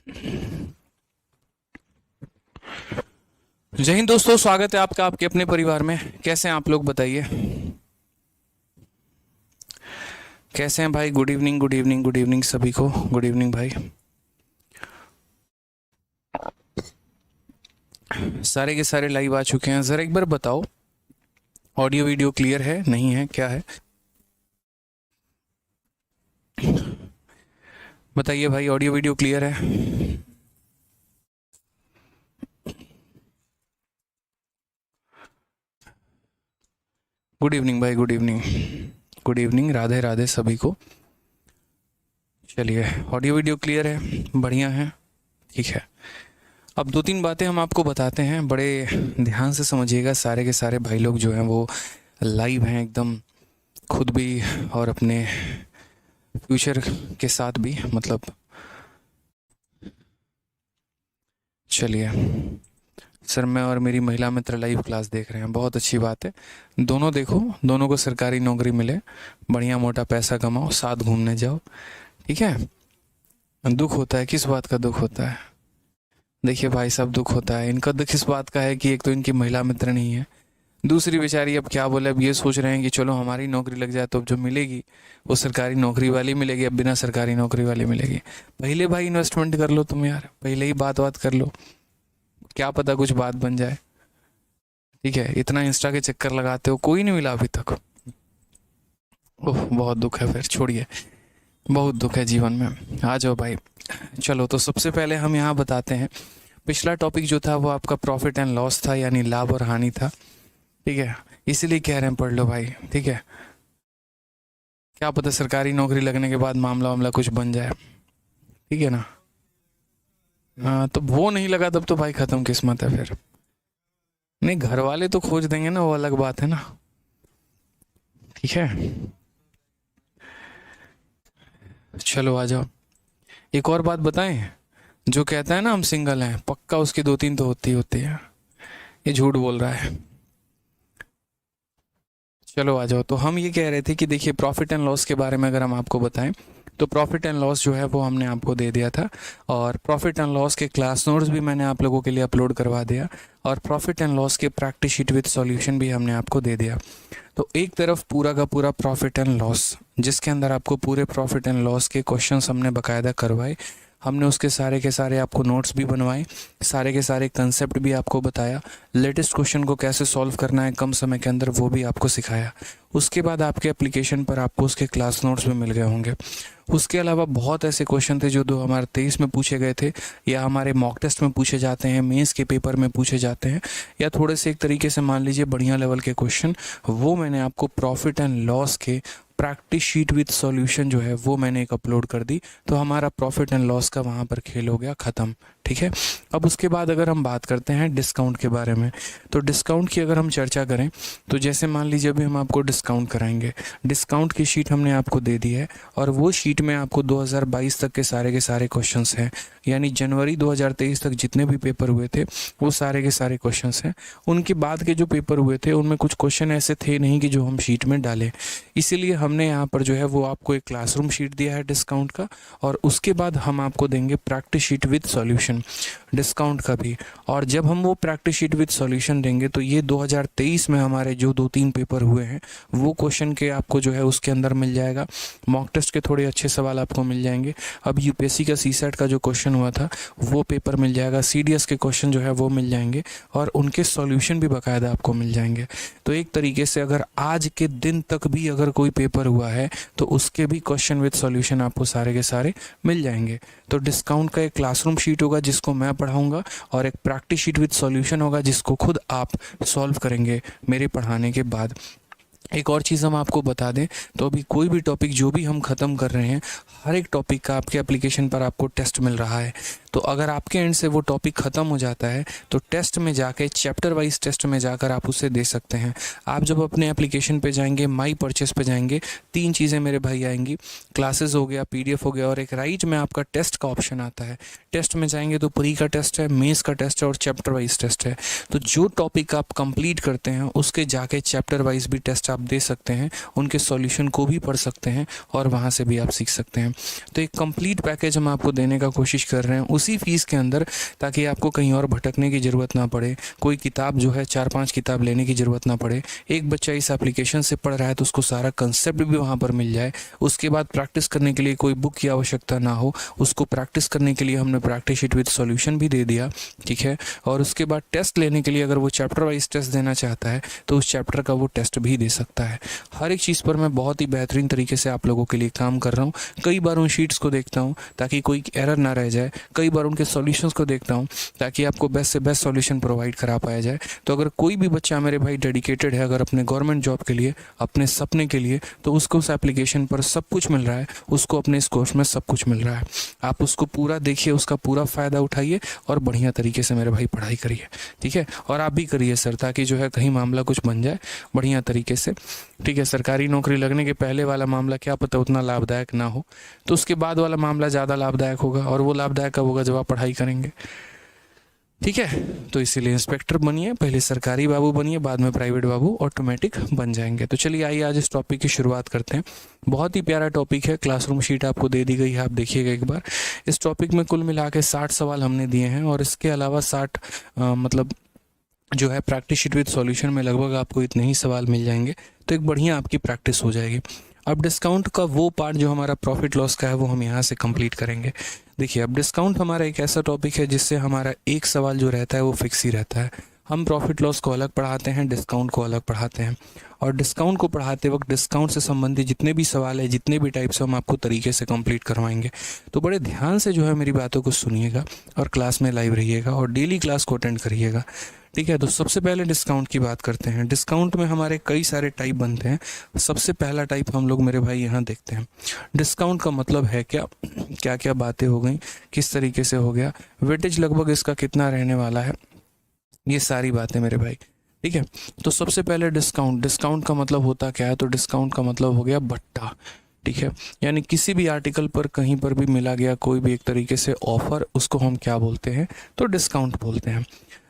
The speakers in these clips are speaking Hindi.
जय हिंद दोस्तों, स्वागत है आपका आपके अपने परिवार में। कैसे हैं आप लोग, बताइए कैसे हैं भाई। Good evening, good evening, good evening सभी को। गुड इवनिंग भाई। सारे के सारे लाइव आ चुके हैं। ज़रा एक बार बताओ, ऑडियो वीडियो क्लियर है, नहीं है, क्या है? बताइए भाई, ऑडियो वीडियो क्लियर है? गुड इवनिंग भाई, good evening, good evening, Radhe Radhe सभी को। चलिए, ऑडियो वीडियो क्लियर है, बढ़िया है, ठीक है। अब दो तीन बातें हम आपको बताते हैं, बड़े ध्यान से समझिएगा। सारे के सारे भाई लोग जो हैं वो लाइव हैं एकदम, खुद भी और अपने फ्यूचर के साथ भी, मतलब चलिए। सर, मैं और मेरी महिला मित्र लाइव क्लास देख रहे हैं, बहुत अच्छी बात है। दोनों देखो, दोनों को सरकारी नौकरी मिले, बढ़िया मोटा पैसा कमाओ, साथ घूमने जाओ, ठीक है। दुख होता है, किस बात का दुख होता है? देखिए भाई साहब, दुख होता है। इनका दुख इस बात का है कि एक तो इनकी महिला मित्र नहीं है, दूसरी बेचारी अब क्या बोले, अब ये सोच रहे हैं कि चलो हमारी नौकरी लग जाए तो अब जो मिलेगी वो सरकारी नौकरी वाली मिलेगी, अब बिना सरकारी नौकरी वाली मिलेगी। पहले भाई इन्वेस्टमेंट कर लो तुम यार, पहले ही बात कर लो, क्या पता कुछ बात बन जाए, ठीक है। इतना इंस्टा के चक्कर लगाते हो, कोई नहीं मिला अभी तक। ओह, बहुत दुख है, फिर छोड़िए, बहुत दुख है जीवन में। आ जाओ भाई। चलो, तो सबसे पहले हम यहाँ बताते हैं, पिछला टॉपिक जो था वो आपका प्रॉफिट एंड लॉस था, यानी लाभ और हानि था, ठीक है। इसीलिए कह रहे हैं पढ़ लो भाई, ठीक है। क्या पता सरकारी नौकरी लगने के बाद मामला वामला कुछ बन जाए, ठीक है ना। हाँ, तो वो नहीं लगा तब तो भाई खत्म किस्मत है फिर। नहीं, घर वाले तो खोज देंगे ना, वो अलग बात है ना, ठीक है। चलो आ जाओ। एक और बात बताएं, जो कहता है ना हम सिंगल हैं, पक्का उसकी दो तीन तो होती होती है, ये झूठ बोल रहा है। चलो आ जाओ। तो हम ये कह रहे थे कि देखिए, प्रॉफिट एंड लॉस के बारे में अगर हम आपको बताएं तो प्रॉफिट एंड लॉस जो है वो हमने आपको दे दिया था, और प्रॉफिट एंड लॉस के क्लास नोट्स भी मैंने आप लोगों के लिए अपलोड करवा दिया, और प्रॉफिट एंड लॉस के प्रैक्टिस शीट विद सॉल्यूशन भी हमने आपको दे दिया। तो एक तरफ पूरा का पूरा प्रॉफिट एंड लॉस, जिसके अंदर आपको पूरे प्रॉफिट एंड लॉस के क्वेश्चंस हमने बकायदा करवाए, हमने उसके सारे के सारे आपको नोट्स भी बनवाए, सारे के सारे कंसेप्ट भी आपको बताया, लेटेस्ट क्वेश्चन को कैसे सॉल्व करना है कम समय के अंदर वो भी आपको सिखाया। उसके बाद आपके एप्लीकेशन पर आपको उसके क्लास नोट्स भी मिल गए होंगे। उसके अलावा बहुत ऐसे क्वेश्चन थे जो 2023 में पूछे गए थे, या हमारे मॉक टेस्ट में पूछे जाते हैं, मेंस के पेपर में पूछे जाते हैं, या थोड़े से एक तरीके से मान लीजिए बढ़िया लेवल के क्वेश्चन, वो मैंने आपको प्रॉफिट एंड लॉस के प्रैक्टिस शीट विद सॉल्यूशन जो है वो मैंने एक अपलोड कर दी। तो हमारा प्रॉफिट एंड लॉस का वहाँ पर खेल हो गया ख़त्म, ठीक है। अब उसके बाद अगर हम बात करते हैं डिस्काउंट के बारे में, तो डिस्काउंट की अगर हम चर्चा करें तो जैसे मान लीजिए अभी हम आपको डिस्काउंट कराएंगे, डिस्काउंट की शीट हमने आपको दे दी है, और वो शीट में आपको 2022 तक के सारे क्वेश्चंस हैं, यानी जनवरी 2023 तक जितने भी पेपर हुए थे वो सारे के सारे क्वेश्चंस हैं। उनके बाद के जो पेपर हुए थे उनमें कुछ क्वेश्चन ऐसे थे नहीं कि जो हम शीट में डालें, इसीलिए हमने यहाँ पर जो है वो आपको एक क्लासरूम शीट दिया है डिस्काउंट का, और उसके बाद हम आपको देंगे practice sheet with solution discount का भी। और जब हम वो प्रैक्टिस शीट विद सॉल्यूशन देंगे तो ये 2023 में हमारे जो 2-3 पेपर हुए हैं वो क्वेश्चन के आपको जो है उसके अंदर मिल जाएगा। मॉक टेस्ट के थोड़े अच्छे सवाल आपको मिल जाएंगे। अब यूपीएससी का सीसेट का जो क्वेश्चन हुआ था वो पेपर मिल जाएगा, सीडीएस के क्वेश्चन जो है वो मिल जाएंगे, और उनके सॉल्यूशन भी बाकायदा आपको मिल जाएंगे। तो एक तरीके से अगर आज के दिन तक भी अगर कोई पेपर हुआ है तो उसके भी क्वेश्चन विद सॉल्यूशन आपको सारे के सारे मिल जाएंगे। तो डिस्काउंट का एक क्लासरूम शीट होगा जिसको मैं पढ़ाऊंगा, और एक प्रैक्टिस शीट विद सॉल्यूशन होगा जिसको खुद आप सॉल्व करेंगे मेरे पढ़ाने के बाद। एक और चीज़ हम आपको बता दें, तो अभी कोई भी टॉपिक जो भी हम ख़त्म कर रहे हैं, हर एक टॉपिक का आपके एप्लीकेशन पर आपको टेस्ट मिल रहा है। तो अगर आपके एंड से वो टॉपिक ख़त्म हो जाता है तो टेस्ट में जाके, चैप्टर वाइज टेस्ट में जाकर आप उसे दे सकते हैं। आप जब अपने एप्लीकेशन पे जाएंगे, माई परचेस पे जाएंगे, 3 चीज़ें मेरे भाई आएंगी, क्लासेस हो गया, पीडीएफ हो गया, और एक राइट में आपका टेस्ट का ऑप्शन आता है। टेस्ट में जाएंगे तो प्री का टेस्ट है, मेंस का टेस्ट है, और चैप्टर वाइज टेस्ट है। तो जो टॉपिक आप कंप्लीट करते हैं उसके जाके चैप्टर वाइज भी टेस्ट आप दे सकते हैं, उनके सॉल्यूशन को भी पढ़ सकते हैं, और वहाँ से भी आप सीख सकते हैं। तो एक कंप्लीट पैकेज हम आपको देने का कोशिश कर रहे हैं। उसी उसी फीस के अंदर, ताकि आपको कहीं और भटकने की ज़रूरत ना पड़े, कोई किताब जो है 4-5 किताब लेने की ज़रूरत ना पड़े। एक बच्चा इस एप्लीकेशन से पढ़ रहा है तो उसको सारा कंसेप्ट भी वहाँ पर मिल जाए। उसके बाद प्रैक्टिस करने के लिए कोई बुक की आवश्यकता ना हो, उसको प्रैक्टिस करने के लिए हमने प्रैक्टिस शीट विद सॉल्यूशन भी दे दिया, ठीक है। और उसके बाद टेस्ट लेने के लिए अगर वो चैप्टर वाइज टेस्ट देना चाहता है तो उस चैप्टर का वो टेस्ट भी दे सकता है। हर एक चीज़ पर मैं बहुत ही बेहतरीन तरीके से आप लोगों के लिए काम कर रहा हूँ। कई बार उन शीट्स को देखता हूँ ताकि कोई एरर ना रह जाए, कई बार उनके सॉल्यूशंस को देखता हूँ ताकि आपको बेस्ट से बेस्ट सॉल्यूशन प्रोवाइड करा पाया जाए। तो अगर कोई भी बच्चा मेरे भाई डेडिकेटेड है अगर अपने गवर्नमेंट जॉब के लिए, अपने सपने के लिए, तो उसको उस एप्लीकेशन पर सब कुछ मिल रहा है, उसको अपने इस कोर्स में सब कुछ मिल रहा है। आप उसको पूरा देखिए, उसका पूरा फ़ायदा उठाइए और बढ़िया तरीके से मेरे भाई पढ़ाई करिए, ठीक है। और आप भी करिए सर, ताकि जो है कहीं मामला कुछ बन जाए बढ़िया तरीके से, ठीक है। सरकारी नौकरी लगने के पहले वाला मामला क्या पता उतना लाभदायक ना हो, तो उसके बाद वाला मामला ज़्यादा लाभदायक होगा, और वो लाभदायक कब होगा जब आप पढ़ाई करेंगे, ठीक है। तो इसीलिए इंस्पेक्टर बनिए, पहले सरकारी बाबू बनिए, बाद में प्राइवेट बाबू ऑटोमेटिक बन जाएंगे। तो चलिए आइए आज इस टॉपिक की शुरुआत करते हैं। बहुत ही प्यारा टॉपिक है, क्लासरूम शीट आपको दे दी गई है, आप देखिएगा एक बार। इस टॉपिक में कुल मिला के 60 सवाल हमने दिए हैं, और इसके अलावा 60 मतलब जो है प्रैक्टिस शीट विद सॉल्यूशन में लगभग आपको इतने ही सवाल मिल जाएंगे, तो एक बढ़िया आपकी प्रैक्टिस हो जाएगी। अब डिस्काउंट का वो पार्ट जो हमारा प्रॉफिट लॉस का है वो हम यहाँ से कंप्लीट करेंगे। देखिए, अब डिस्काउंट हमारा एक ऐसा टॉपिक है जिससे हमारा एक सवाल जो रहता है वो फिक्स ही रहता है। हम प्रॉफिट लॉस को अलग पढ़ाते हैं, डिस्काउंट को अलग पढ़ाते हैं, और डिस्काउंट को पढ़ाते वक्त डिस्काउंट से संबंधित जितने भी सवाल है, जितने भी टाइप्स हम आपको तरीके से कंप्लीट करवाएंगे। तो बड़े ध्यान से जो है मेरी बातों को सुनिएगा और क्लास में लाइव रहिएगा और डेली क्लास को अटेंड करिएगा, ठीक है। तो सबसे पहले डिस्काउंट की बात करते हैं। डिस्काउंट में हमारे कई सारे टाइप बनते हैं। सबसे पहला टाइप हम लोग मेरे भाई यहाँ देखते हैं। डिस्काउंट का मतलब है क्या क्या क्या बातें हो गई, किस तरीके से हो गया, वेटेज लगभग इसका कितना रहने वाला है, ये सारी बातें मेरे भाई, ठीक है। तो सबसे पहले डिस्काउंट का मतलब होता क्या है, तो डिस्काउंट का मतलब हो गया भट्टा, ठीक है। यानी किसी भी आर्टिकल पर कहीं पर भी मिला गया कोई भी एक तरीके से ऑफर, उसको हम क्या बोलते हैं, तो डिस्काउंट बोलते हैं।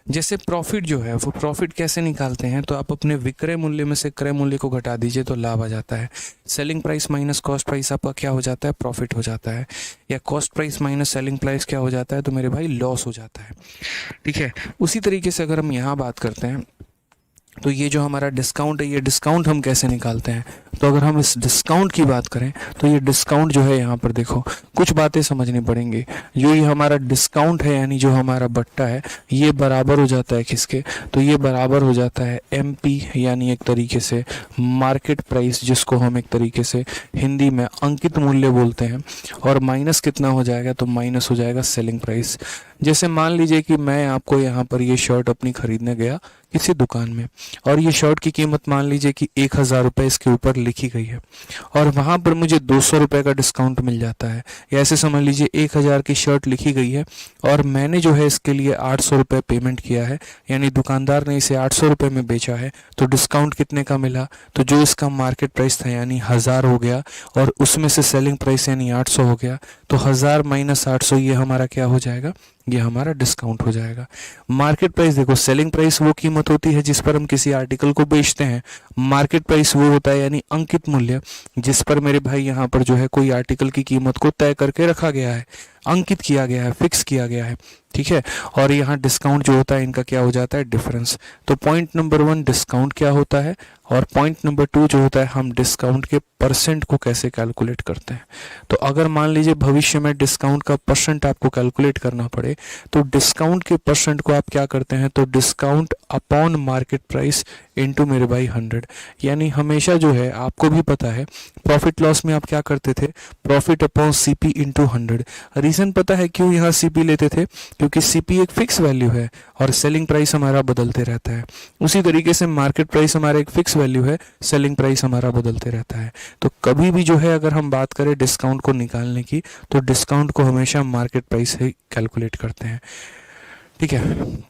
जैसे प्रॉफिट जो है वो प्रॉफिट कैसे निकालते हैं, तो आप अपने विक्रय मूल्य में से क्रय मूल्य को घटा दीजिए तो लाभ आ जाता है। Selling price minus cost price आपका क्या हो जाता है, प्रॉफिट हो जाता है। या cost price minus selling price क्या हो जाता है, तो मेरे भाई लॉस हो जाता है, ठीक है। उसी तरीके से अगर हम यहाँ बात करते हैं तो ये जो हमारा डिस्काउंट है, ये डिस्काउंट हम कैसे निकालते हैं, तो अगर हम इस डिस्काउंट की बात करें तो ये डिस्काउंट जो है यहाँ पर देखो कुछ बातें समझनी पड़ेंगी। जो ये हमारा डिस्काउंट है यानी जो हमारा बट्टा है, ये बराबर हो जाता है किसके, तो ये बराबर हो जाता है एमपी, यानी एक तरीके से मार्केट प्राइस, जिसको हम एक तरीके से हिंदी में अंकित मूल्य बोलते हैं। और माइनस कितना हो जाएगा, तो माइनस हो जाएगा सेलिंग प्राइस। जैसे मान लीजिए कि मैं आपको यहाँ पर ये शर्ट अपनी खरीदने गया किसी दुकान में, और ये शर्ट की कीमत मान लीजिए कि 1000 रुपये इसके ऊपर लिखी गई है, और वहाँ पर मुझे 200 रुपये का डिस्काउंट मिल जाता है। या ऐसे समझ लीजिए 1000 की शर्ट लिखी गई है और मैंने जो है इसके लिए 800 रुपये पेमेंट किया है, यानी दुकानदार ने इसे 800 रुपये में बेचा है, तो डिस्काउंट कितने का मिला, तो जो इसका मार्केट प्राइस था यानी 1000 हो गया, और उसमें से सेलिंग प्राइस यानी 800 हो गया, तो 1000 माइनस 800 ये हमारा क्या हो जाएगा, ये हमारा डिस्काउंट हो जाएगा। मार्केट प्राइस देखो, सेलिंग प्राइस वो कीमत होती है जिस पर हम किसी आर्टिकल को बेचते हैं, मार्केट प्राइस वो होता है यानी अंकित मूल्य जिस पर मेरे भाई यहाँ पर जो है कोई आर्टिकल की कीमत को तय करके रखा गया है, अंकित किया गया है, फिक्स किया गया है, ठीक है। और यहाँ डिस्काउंट जो होता है इनका क्या हो जाता है, डिफरेंस। तो पॉइंट नंबर 1 डिस्काउंट क्या होता है, और पॉइंट नंबर 2 जो होता है हम डिस्काउंट के परसेंट को कैसे कैलकुलेट करते हैं। तो अगर मान लीजिए भविष्य में डिस्काउंट का परसेंट आपको कैलकुलेट करना पड़े, तो डिस्काउंट के परसेंट को आप क्या करते हैं, तो discount upon market price into मेरे भाई 100। यानी हमेशा जो है आपको भी पता है प्रॉफिट लॉस में आप क्या करते थे, profit upon CP into 100। Reason पता है क्यों यहाँ सीपी लेते थे, क्योंकि सीपी एक फिक्स वैल्यू है और सेलिंग प्राइस हमारा बदलते रहता है। उसी तरीके से मार्केट प्राइस हमारा एक फिक्स वैल्यू है, सेलिंग प्राइस हमारा बदलते रहता है। तो कभी भी जो है अगर हम बात करें डिस्काउंट को निकालने की, तो डिस्काउंट को हमेशा मार्केट प्राइस से कैलकुलेट करते हैं, ठीक है।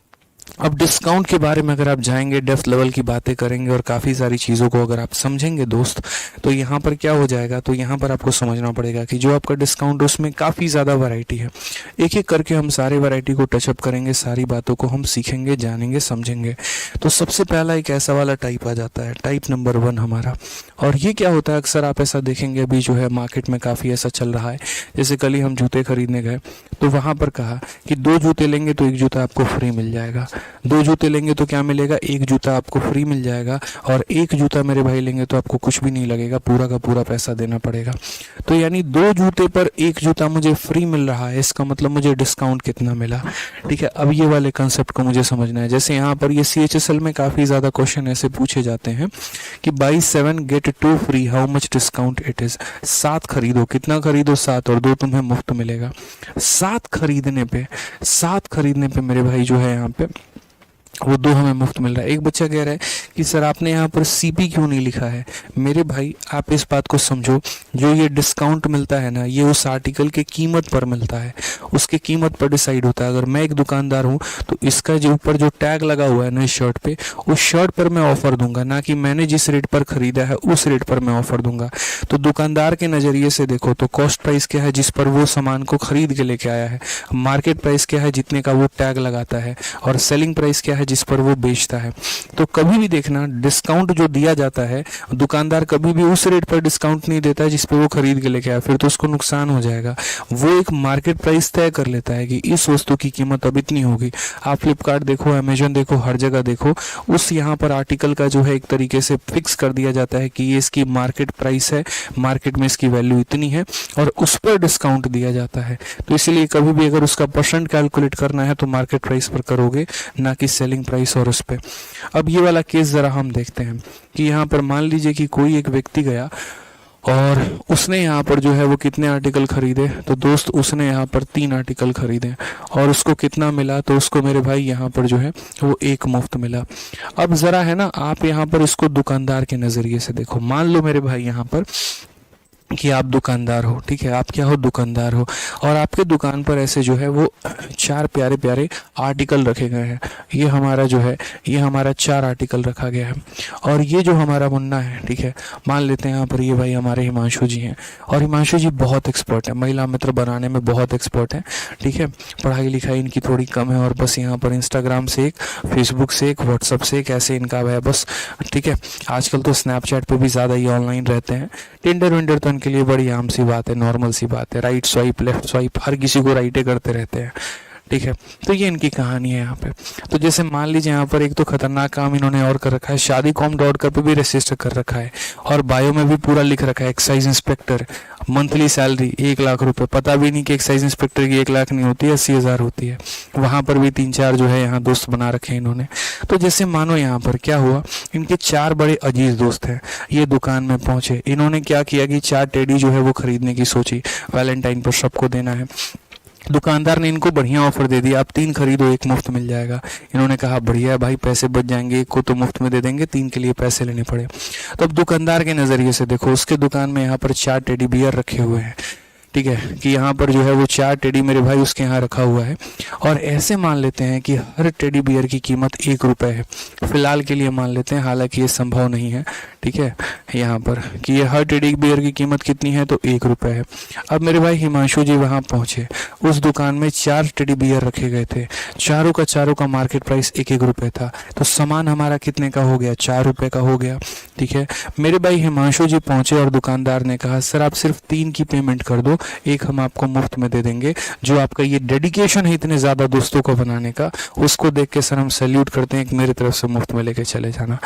अब डिस्काउंट के बारे में अगर आप जाएंगे, डेप्थ लेवल की बातें करेंगे और काफ़ी सारी चीज़ों को अगर आप समझेंगे दोस्त, तो यहाँ पर क्या हो जाएगा, तो यहाँ पर आपको समझना पड़ेगा कि जो आपका डिस्काउंट उसमें काफ़ी ज़्यादा वैरायटी है। एक एक करके हम सारे वैरायटी को टचअप करेंगे, सारी बातों को हम सीखेंगे, जानेंगे, समझेंगे। तो सबसे पहला एक ऐसा वाला टाइप आ जाता है, टाइप नंबर 1 हमारा। और ये क्या होता है, अक्सर आप ऐसा देखेंगे अभी जो है मार्केट में काफ़ी ऐसा चल रहा है। जैसे कल ही हम जूते खरीदने गए तो वहाँ पर कहा कि 2 जूते लेंगे तो 1 जूता आपको फ्री मिल जाएगा, 2 जूते लेंगे तो क्या मिलेगा, 1 जूता आपको फ्री मिल जाएगा, और 1 जूता मेरे भाई लेंगे तो आपको कुछ भी नहीं लगेगा, पूरा का पूरा पैसा देना पड़ेगा। तो यानी 2 जूते पर 1 जूता मुझे फ्री मिल रहा है, इसका मतलब मुझे डिस्काउंट कितना मिला। ठीक है, अब ये वाले कंसेप्ट को मुझे समझना है। जैसे यहाँ पर ये CHSL में काफ़ी ज़्यादा क्वेश्चन ऐसे पूछे जाते हैं कि buy 7 get 2 free, how much discount it is. 7 खरीदो, कितना खरीदो, 7, और 2 तुम्हें मुफ्त मिलेगा। 7 खरीदने पे मेरे भाई जो है यहाँ पे वो 2 हमें मुफ्त मिल रहा है। एक बच्चा कह रहा है कि सर आपने यहाँ पर CP क्यों नहीं लिखा है। मेरे भाई आप इस बात को समझो, जो ये डिस्काउंट मिलता है ना, ये उस आर्टिकल के कीमत पर मिलता है, उसके कीमत पर डिसाइड होता है। अगर मैं एक दुकानदार हूँ तो इसका जो ऊपर जो टैग लगा हुआ है ना इस शर्ट पे, उस शर्ट पर मैं ऑफर दूंगा, ना कि मैंने जिस रेट पर खरीदा है उस रेट पर मैं ऑफर दूंगा। तो दुकानदार के नज़रिए से देखो तो कॉस्ट प्राइस क्या है जिस पर वो सामान को खरीद के लेके आया है, मार्केट प्राइस क्या है जितने का वो टैग लगाता है, और सेलिंग प्राइस क्या है जिस पर वो बेचता है। तो कभी भी देखना डिस्काउंट जो दिया जाता है, दुकानदार कभी भी उस रेट पर डिस्काउंट नहीं देता है जिस पे वो खरीद के लेके आया, फिर तो उसको नुकसान हो जाएगा। वो एक मार्केट प्राइस तय कर लेता है कि इस वस्तु की कीमत अब इतनी होगी। आप फ्लिपकार्ट देखो, अमेजन देखो, हर जगह देखो, उस यहाँ पर आर्टिकल का जो है एक तरीके से फिक्स कर दिया जाता है कि ये इसकी मार्केट प्राइस है, मार्केट में इसकी वैल्यू इतनी है, और उस पर डिस्काउंट दिया जाता है। तो इसलिए कभी भी अगर उसका परसेंट कैलकुलेट करना है तो मार्केट प्राइस पर करोगे, ना कि सेलिंग प्राइस और उस पे। अब ये वाला केस जरा हम देखते हैं कि यहाँ पर मान लीजिए कि कोई एक व्यक्ति गया और उसने यहाँ पर जो है वो कितने आर्टिकल खरीदे, तो दोस्त उसने यहाँ पर 3 आर्टिकल खरीदे और उसको कितना मिला, तो उसको मेरे भाई यहाँ पर जो है वो 1 मुफ्त मिला। अब ज़रा है ना आप यहाँ पर इसको दुकानदार के नज़रिए से देखो। मान लो मेरे भाई यहाँ पर कि आप दुकानदार हो, ठीक है, आप क्या हो, दुकानदार हो, और आपके दुकान पर ऐसे जो है वो 4 प्यारे प्यारे आर्टिकल रखे गए हैं। ये हमारा जो है ये हमारा 4 आर्टिकल रखा गया है, और ये जो हमारा मुन्ना है, ठीक है, मान लेते हैं यहाँ पर ये भाई हमारे हिमांशु जी हैं, और हिमांशु जी बहुत एक्सपर्ट है, महिला मित्र बनाने में बहुत एक्सपर्ट है। ठीक है, पढ़ाई लिखाई इनकी थोड़ी कम है, और बस यहाँ पर इंस्टाग्राम से एक, फेसबुक से एक, व्हाट्सअप से एक, ऐसे इनका है बस। ठीक है, आजकल तो स्नैपचैट पे भी ज़्यादा ये ऑनलाइन रहते हैं। टिंडर विंडर तो के लिए बड़ी आम सी बात है, नॉर्मल सी बात है, राइट स्वाइप लेफ्ट स्वाइप हर किसी को राइटे करते रहते हैं। ठीक है, तो ये इनकी कहानी है यहाँ पे। तो जैसे मान लीजिए यहाँ पर एक तो खतरनाक काम इन्होंने और कर रखा है, shaadi.com पे भी रजिस्टर कर रखा है, और बायो में भी पूरा लिख रखा है excise inspector, monthly salary 1 lakh रुपए। पता भी नहीं कि एक्साइज इंस्पेक्टर की 1 लाख नहीं होती है, 80,000 होती है। वहाँ पर भी 3-4 जो है यहाँ दोस्त बना रखे हैं इन्होंने। तो जैसे मानो यहाँ पर क्या हुआ, इनके 4 बड़े अजीज दोस्त हैं, ये दुकान में पहुंचे। इन्होंने क्या किया कि 4 टेडी जो है वो खरीदने की सोची, वैलेंटाइन पर सबको देना है। दुकानदार ने इनको बढ़िया ऑफर दे दिया, आप 3 खरीदो 1 मुफ्त मिल जाएगा। इन्होंने कहा बढ़िया है भाई, पैसे बच जाएंगे, 1 को तो मुफ्त में दे देंगे, 3 के लिए पैसे लेने पड़े। तो अब दुकानदार के नज़रिए से देखो, उसके दुकान में यहाँ पर 4 टेडी बियर रखे हुए हैं। ठीक है, कि यहाँ पर जो है वो 4 टेडी मेरे भाई उसके यहाँ रखा हुआ है, और ऐसे मान लेते हैं कि हर टेडी बियर की कीमत 1 रुपये है, फिलहाल के लिए मान लेते हैं, हालांकि ये संभव नहीं है। ठीक है, यहाँ पर कि ये हर टेडी बियर की कीमत कितनी है, तो 1 रुपये है। अब मेरे भाई हिमांशु जी वहाँ पहुँचे, उस दुकान में 4 टेडी बियर रखे गए थे, चारों का मार्केट प्राइस 1-1 रुपये था। तो सामान हमारा कितने का हो गया, 4 रुपये का हो गया। ठीक है, मेरे भाई हिमांशु जी पहुँचे और दुकानदार ने कहा सर आप सिर्फ 3 की पेमेंट कर दो, 1 हम आपको मुफ्त में दे देंगे। जो आपका ये डेडिकेशन है इतने ज़्यादा दोस्तों को बनाने का, उसको देख के सर हम सैल्यूट करते हैं, एक मेरी तरफ से मुफ्त में लेके चले जाना।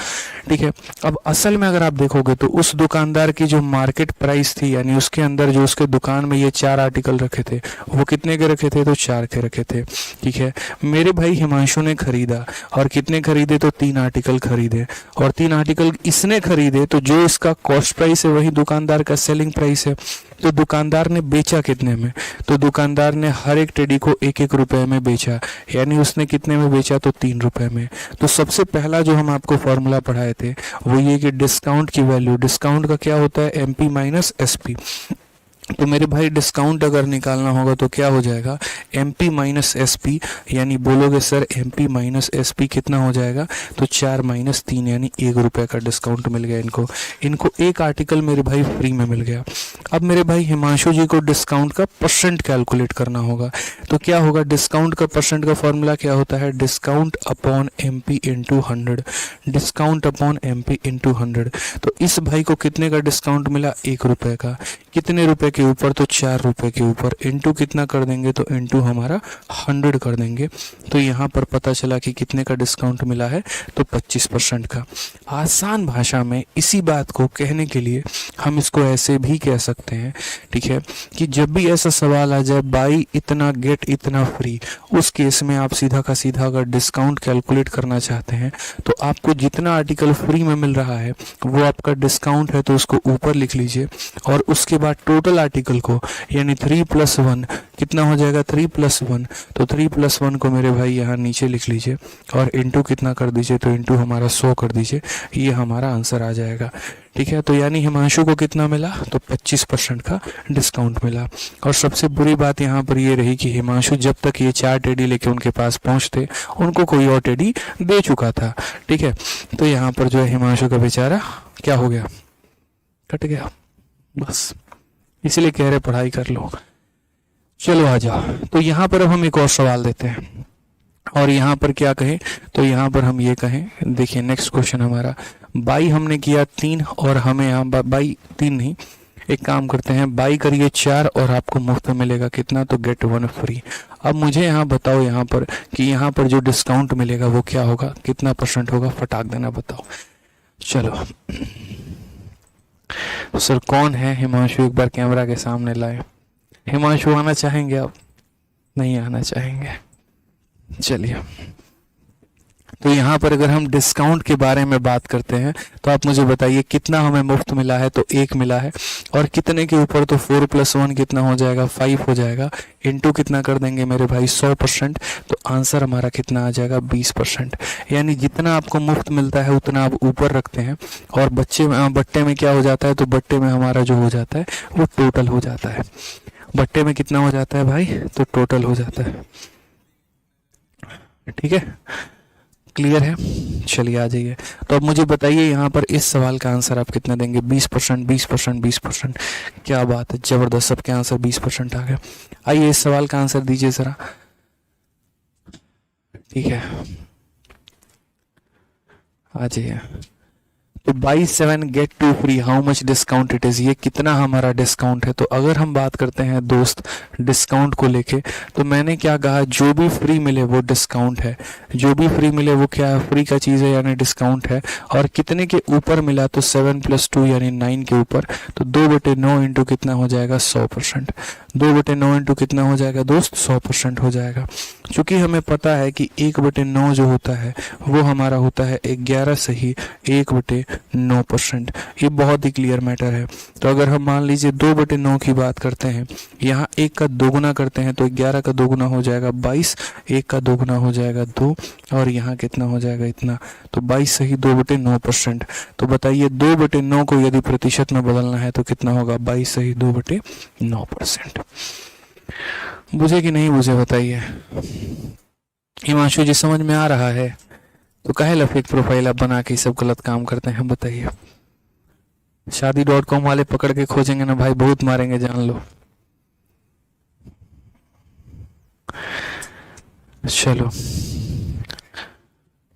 ठीक है, अब असल में अगर आप देखोगे तो उस दुकानदार की जो मार्केट प्राइस थी, यानी उसके अंदर जो उसके दुकान में ये 4 आर्टिकल रखे थे, वो कितने के रखे थे, तो 4 के रखे थे। ठीक है, मेरे भाई हिमांशु ने खरीदा, और कितने खरीदे, तो 3 आर्टिकल खरीदे, और 3 आर्टिकल इसने खरीदे, तो जो इसका कॉस्ट प्राइस है वही दुकानदार का सेलिंग प्राइस है। तो दुकानदार ने बेचा कितने में, तो दुकानदार ने हर एक टेडी को 1-1 रुपये में बेचा, यानी उसने कितने में बेचा, तो 3 रुपये में। तो सबसे पहला जो हम आपको फॉर्मूला पढ़ाए थे वो ये कि डिस्काउंट की वैल्यू, डिस्काउंट का क्या होता है, MP माइनस SP। तो मेरे भाई डिस्काउंट अगर निकालना होगा तो क्या हो जाएगा, MP माइनस SP, यानी बोलोगे सर MP माइनस SP कितना हो जाएगा, तो 4 माइनस 3 यानी 1 रुपये का डिस्काउंट मिल गया इनको एक आर्टिकल मेरे भाई फ्री में मिल गया। अब मेरे भाई हिमांशु जी को डिस्काउंट का परसेंट कैलकुलेट करना होगा, तो क्या होगा, डिस्काउंट का परसेंट का फॉर्मूला क्या होता है, discount upon MP into 100, discount upon MP into 100। तो इस भाई को कितने का डिस्काउंट मिला, 1 रुपये का, कितने रुपए के ऊपर, तो 4 रुपए के ऊपर, इंटू कितना कर देंगे, तो इंटू हमारा 100 कर देंगे। तो यहाँ पर पता चला कि कितने का डिस्काउंट मिला है, तो 25% का। आसान भाषा में इसी बात को कहने के लिए हम इसको ऐसे भी कह सकते हैं, ठीक है, कि जब भी ऐसा सवाल आ जाए बाई इतना गेट इतना फ्री, उस केस में आप सीधा का सीधा अगर डिस्काउंट कैलकुलेट करना चाहते हैं तो आपको जितना आर्टिकल फ्री में मिल रहा है वो आपका डिस्काउंट है, तो उसको ऊपर लिख लीजिए और उसके बाद टोटल आर्टिकल को, यानी 3 + 1 कितना हो जाएगा, 3 + 1, तो 3 + 1 को मेरे भाई यहाँ नीचे लिख लीजिए और इंटू कितना कर दीजिए, तो इंटू हमारा 100 कर दीजिए, ये हमारा आंसर आ जाएगा। ठीक है, तो यानी हिमांशु को कितना मिला, तो 25% का डिस्काउंट मिला। और सबसे बुरी बात यहाँ पर ये रही कि हिमांशु जब तक ये 4 टेडी लेके उनके पास पहुँचते उनको कोई और टेडी दे चुका था। ठीक है, तो यहाँ पर जो है हिमांशु का बेचारा क्या हो गया, कट गया, बस इसलिए कह रहे पढ़ाई कर लो। चलो आ जाओ, तो यहाँ पर अब हम एक और सवाल देते हैं और यहाँ पर क्या कहें, तो यहाँ पर हम ये कहें, देखिए नेक्स्ट क्वेश्चन हमारा, बाई हमने किया 3 और हमें यहाँ बाई 3 नहीं, एक काम करते हैं बाई करिए 4 और आपको मुफ्त में मिलेगा कितना, तो गेट 1 फ्री। अब मुझे यहाँ बताओ यहाँ पर कि यहाँ पर जो डिस्काउंट मिलेगा वो क्या होगा, कितना % होगा, फटाक देना बताओ। चलो सर कौन है हिमांशु, एक बार कैमरा के सामने लाए। हिमांशु आना चाहेंगे आप, नहीं आना चाहेंगे, चलिए। तो यहाँ पर अगर हम डिस्काउंट के बारे में बात करते हैं तो आप मुझे बताइए कितना हमें मुफ्त मिला है, तो 1 मिला है, और कितने के ऊपर, तो 4 + 1 कितना हो जाएगा, 5 हो जाएगा, इंटू कितना कर देंगे मेरे भाई 100%, तो आंसर हमारा कितना आ जाएगा, 20%। यानी जितना आपको मुफ्त मिलता है उतना आप ऊपर रखते हैं और बट्टे में क्या हो जाता है, तो बट्टे में हमारा जो हो जाता है वो टोटल हो जाता है। बट्टे में कितना हो जाता है भाई, तो टोटल हो जाता है। ठीक है, क्लियर है, चलिए आ जाइए। तो अब मुझे बताइए यहाँ पर इस सवाल का आंसर आप कितना देंगे, 20%, 20%, 20%। क्या बात है, जबरदस्त, सबके आंसर 20% आ गए। आइए इस सवाल का आंसर दीजिए जरा। ठीक है, आ जाइए। तो buy 7 get 2 free, how much discount it is, ये कितना हमारा डिस्काउंट है। तो अगर हम बात करते हैं दोस्त डिस्काउंट को लेके, तो मैंने क्या कहा, जो भी फ्री मिले वो डिस्काउंट है, जो भी फ्री मिले वो क्या है, फ्री का चीज़ है यानी डिस्काउंट है। और कितने के ऊपर मिला, तो 7 + 2 यानी 9 के ऊपर, तो 2/9 इंटू कितना हो जाएगा, 100%। 2/9 इंटू कितना हो जाएगा दोस्त, 100% हो जाएगा। चूंकि हमें पता है कि 1/9 जो होता है वो हमारा होता है 11 सही 1/9%। ये बहुत ही क्लियर मैटर है। तो अगर हम मान लीजिए 2/9 की बात करते हैं, यहाँ 1 का दोगुना करते हैं तो 11 का दोगुना हो जाएगा 22, 1 का दोगुना हो जाएगा 2, और यहाँ कितना हो जाएगा इतना, तो 22 सही 2/9%। तो बताइए 2/9 को यदि प्रतिशत में बदलना है तो कितना होगा, 22 सही 2/9%। बुझे कि नहीं बुझे बताइए। हिमांशु जी समझ में आ रहा है, तो काहे फेक प्रोफाइल आप बना के सब गलत काम करते हैं बताइए। शादी.com वाले पकड़ के खोजेंगे ना भाई, बहुत मारेंगे जान लो। चलो,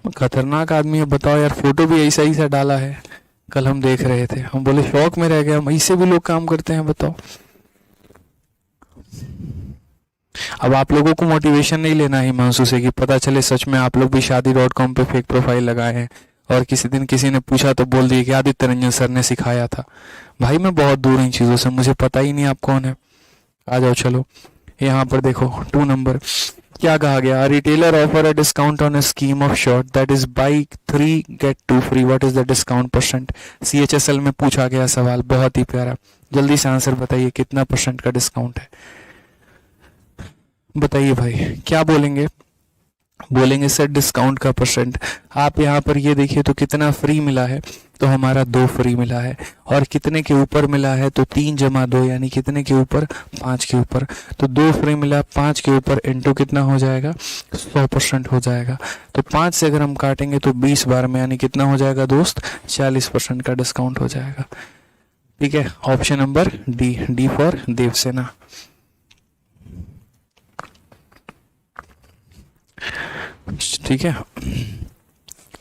खतरनाक आदमी है, बताओ यार, फोटो भी ऐसा ही सा डाला है, कल हम देख रहे थे, हम बोले शौक में रह गए, हम ऐसे भी लोग काम करते हैं बताओ। अब आप लोगों को मोटिवेशन नहीं लेना है हिमांशु से कि पता चले सच में आप लोग भी शादी.com पे फेक प्रोफाइल लगाए हैं और किसी दिन किसी ने पूछा तो बोल दिए कि आदित्य रंजन सर ने सिखाया था। भाई मैं बहुत दूर इन चीज़ों से, मुझे पता ही नहीं आप कौन है। आ जाओ चलो, यहाँ पर देखो 2 नंबर क्या कहा गया, retailer offer a discount on a scheme of short that is buy 3 get 2 free, what is the discount %। CHSL में पूछा गया सवाल, बहुत ही प्यारा। जल्दी से आंसर बताइए कितना % का डिस्काउंट है, बताइए भाई क्या बोलेंगे। बोलेंगे सर डिस्काउंट का परसेंट। आप यहाँ पर ये देखिए तो कितना फ्री मिला है, तो हमारा 2 फ्री मिला है, और कितने के ऊपर मिला है तो 3 जमा 2 यानी कितने के ऊपर 5 के ऊपर, तो 2 फ्री मिला 5 के ऊपर इंटू कितना हो जाएगा 100% हो जाएगा। तो 5 से अगर हम काटेंगे तो 20 बार में यानी कितना हो जाएगा दोस्त 40% का डिस्काउंट हो जाएगा। ठीक है, option number D for Devsena. ठीक है,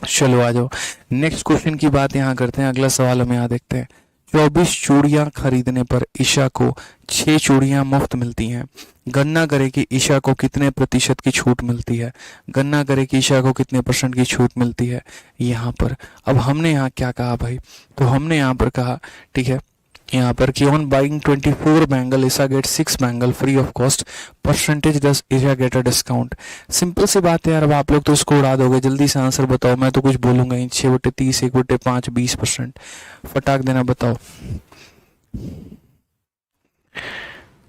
चलो आ जाओ नेक्स्ट क्वेश्चन की बात यहाँ करते हैं। अगला सवाल हम यहाँ देखते हैं। 24 चूड़ियां खरीदने पर ईशा को 6 चूड़ियां मुफ्त मिलती हैं। गणना करें कि ईशा को कितने प्रतिशत की छूट मिलती है। गणना करें कि ईशा को कितने परसेंट की छूट मिलती है यहाँ पर। अब हमने यहाँ क्या कहा भाई, तो हमने यहाँ पर कहा ठीक है यहाँ पर कि on buying 24 bangle Isha get 6 bangle free of cost, percentage does Isha get a discount. Simple सी बात है यार, अब आप लोग तो इसको उड़ा दोगे। जल्दी से आंसर बताओ, मैं तो कुछ बोलूंगा ही। 6/30 1/5 20%। फटाक देना, बताओ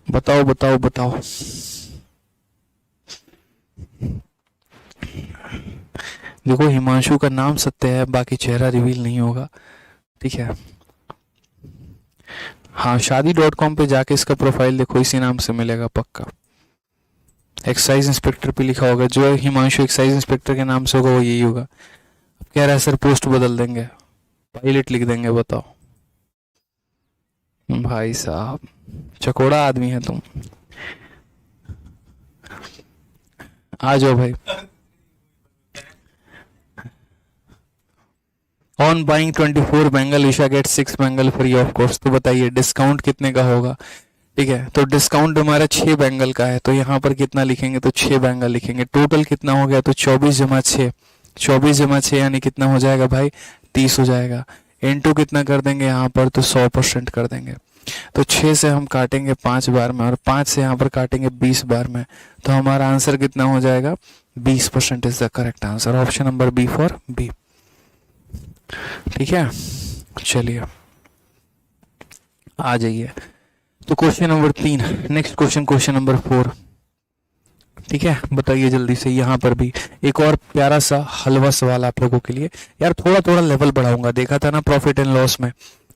बताओ बताओ बताओ। देखो हिमांशु का नाम सत्य है, बाकी चेहरा रिवील नहीं होगा। ठीक है, हाँ शादी.com पे जाके इसका प्रोफाइल देखो, इसी नाम से मिलेगा पक्का। एक्साइज इंस्पेक्टर पे लिखा होगा, जो हिमांशु एक्साइज इंस्पेक्टर के नाम से होगा वो यही होगा। कह रहा है सर पोस्ट बदल देंगे, पायलट लिख देंगे, बताओ। भाई साहब चकोड़ा आदमी है तुम। आ जाओ भाई। On buying 24 bangle Isha get 6 bangle free of cost. तो बताइए डिस्काउंट कितने का होगा। ठीक है, तो डिस्काउंट हमारा 6 बैंगल का है, तो यहाँ पर कितना लिखेंगे तो 6 बैंगल लिखेंगे। टोटल कितना हो गया तो 24 जमा 6, 24 जमा 6 यानी कितना हो जाएगा भाई 30 हो जाएगा। इनटू कितना कर देंगे यहाँ पर तो 100% कर देंगे। तो 6 से हम काटेंगे 5 बार में, और 5 से यहाँ पर काटेंगे 20 बार में, तो हमारा आंसर कितना हो जाएगा 20% is the correct answer. Option number B for B. ठीक है, चलिए आ जाइए तो question number 3। Next question, question number 4। ठीक है, बताइए जल्दी से। यहाँ पर भी एक और प्यारा सा हलवा सवाल आप लोगों के लिए। यार थोड़ा थोड़ा लेवल बढ़ाऊंगा, देखा था ना प्रॉफिट एंड लॉस में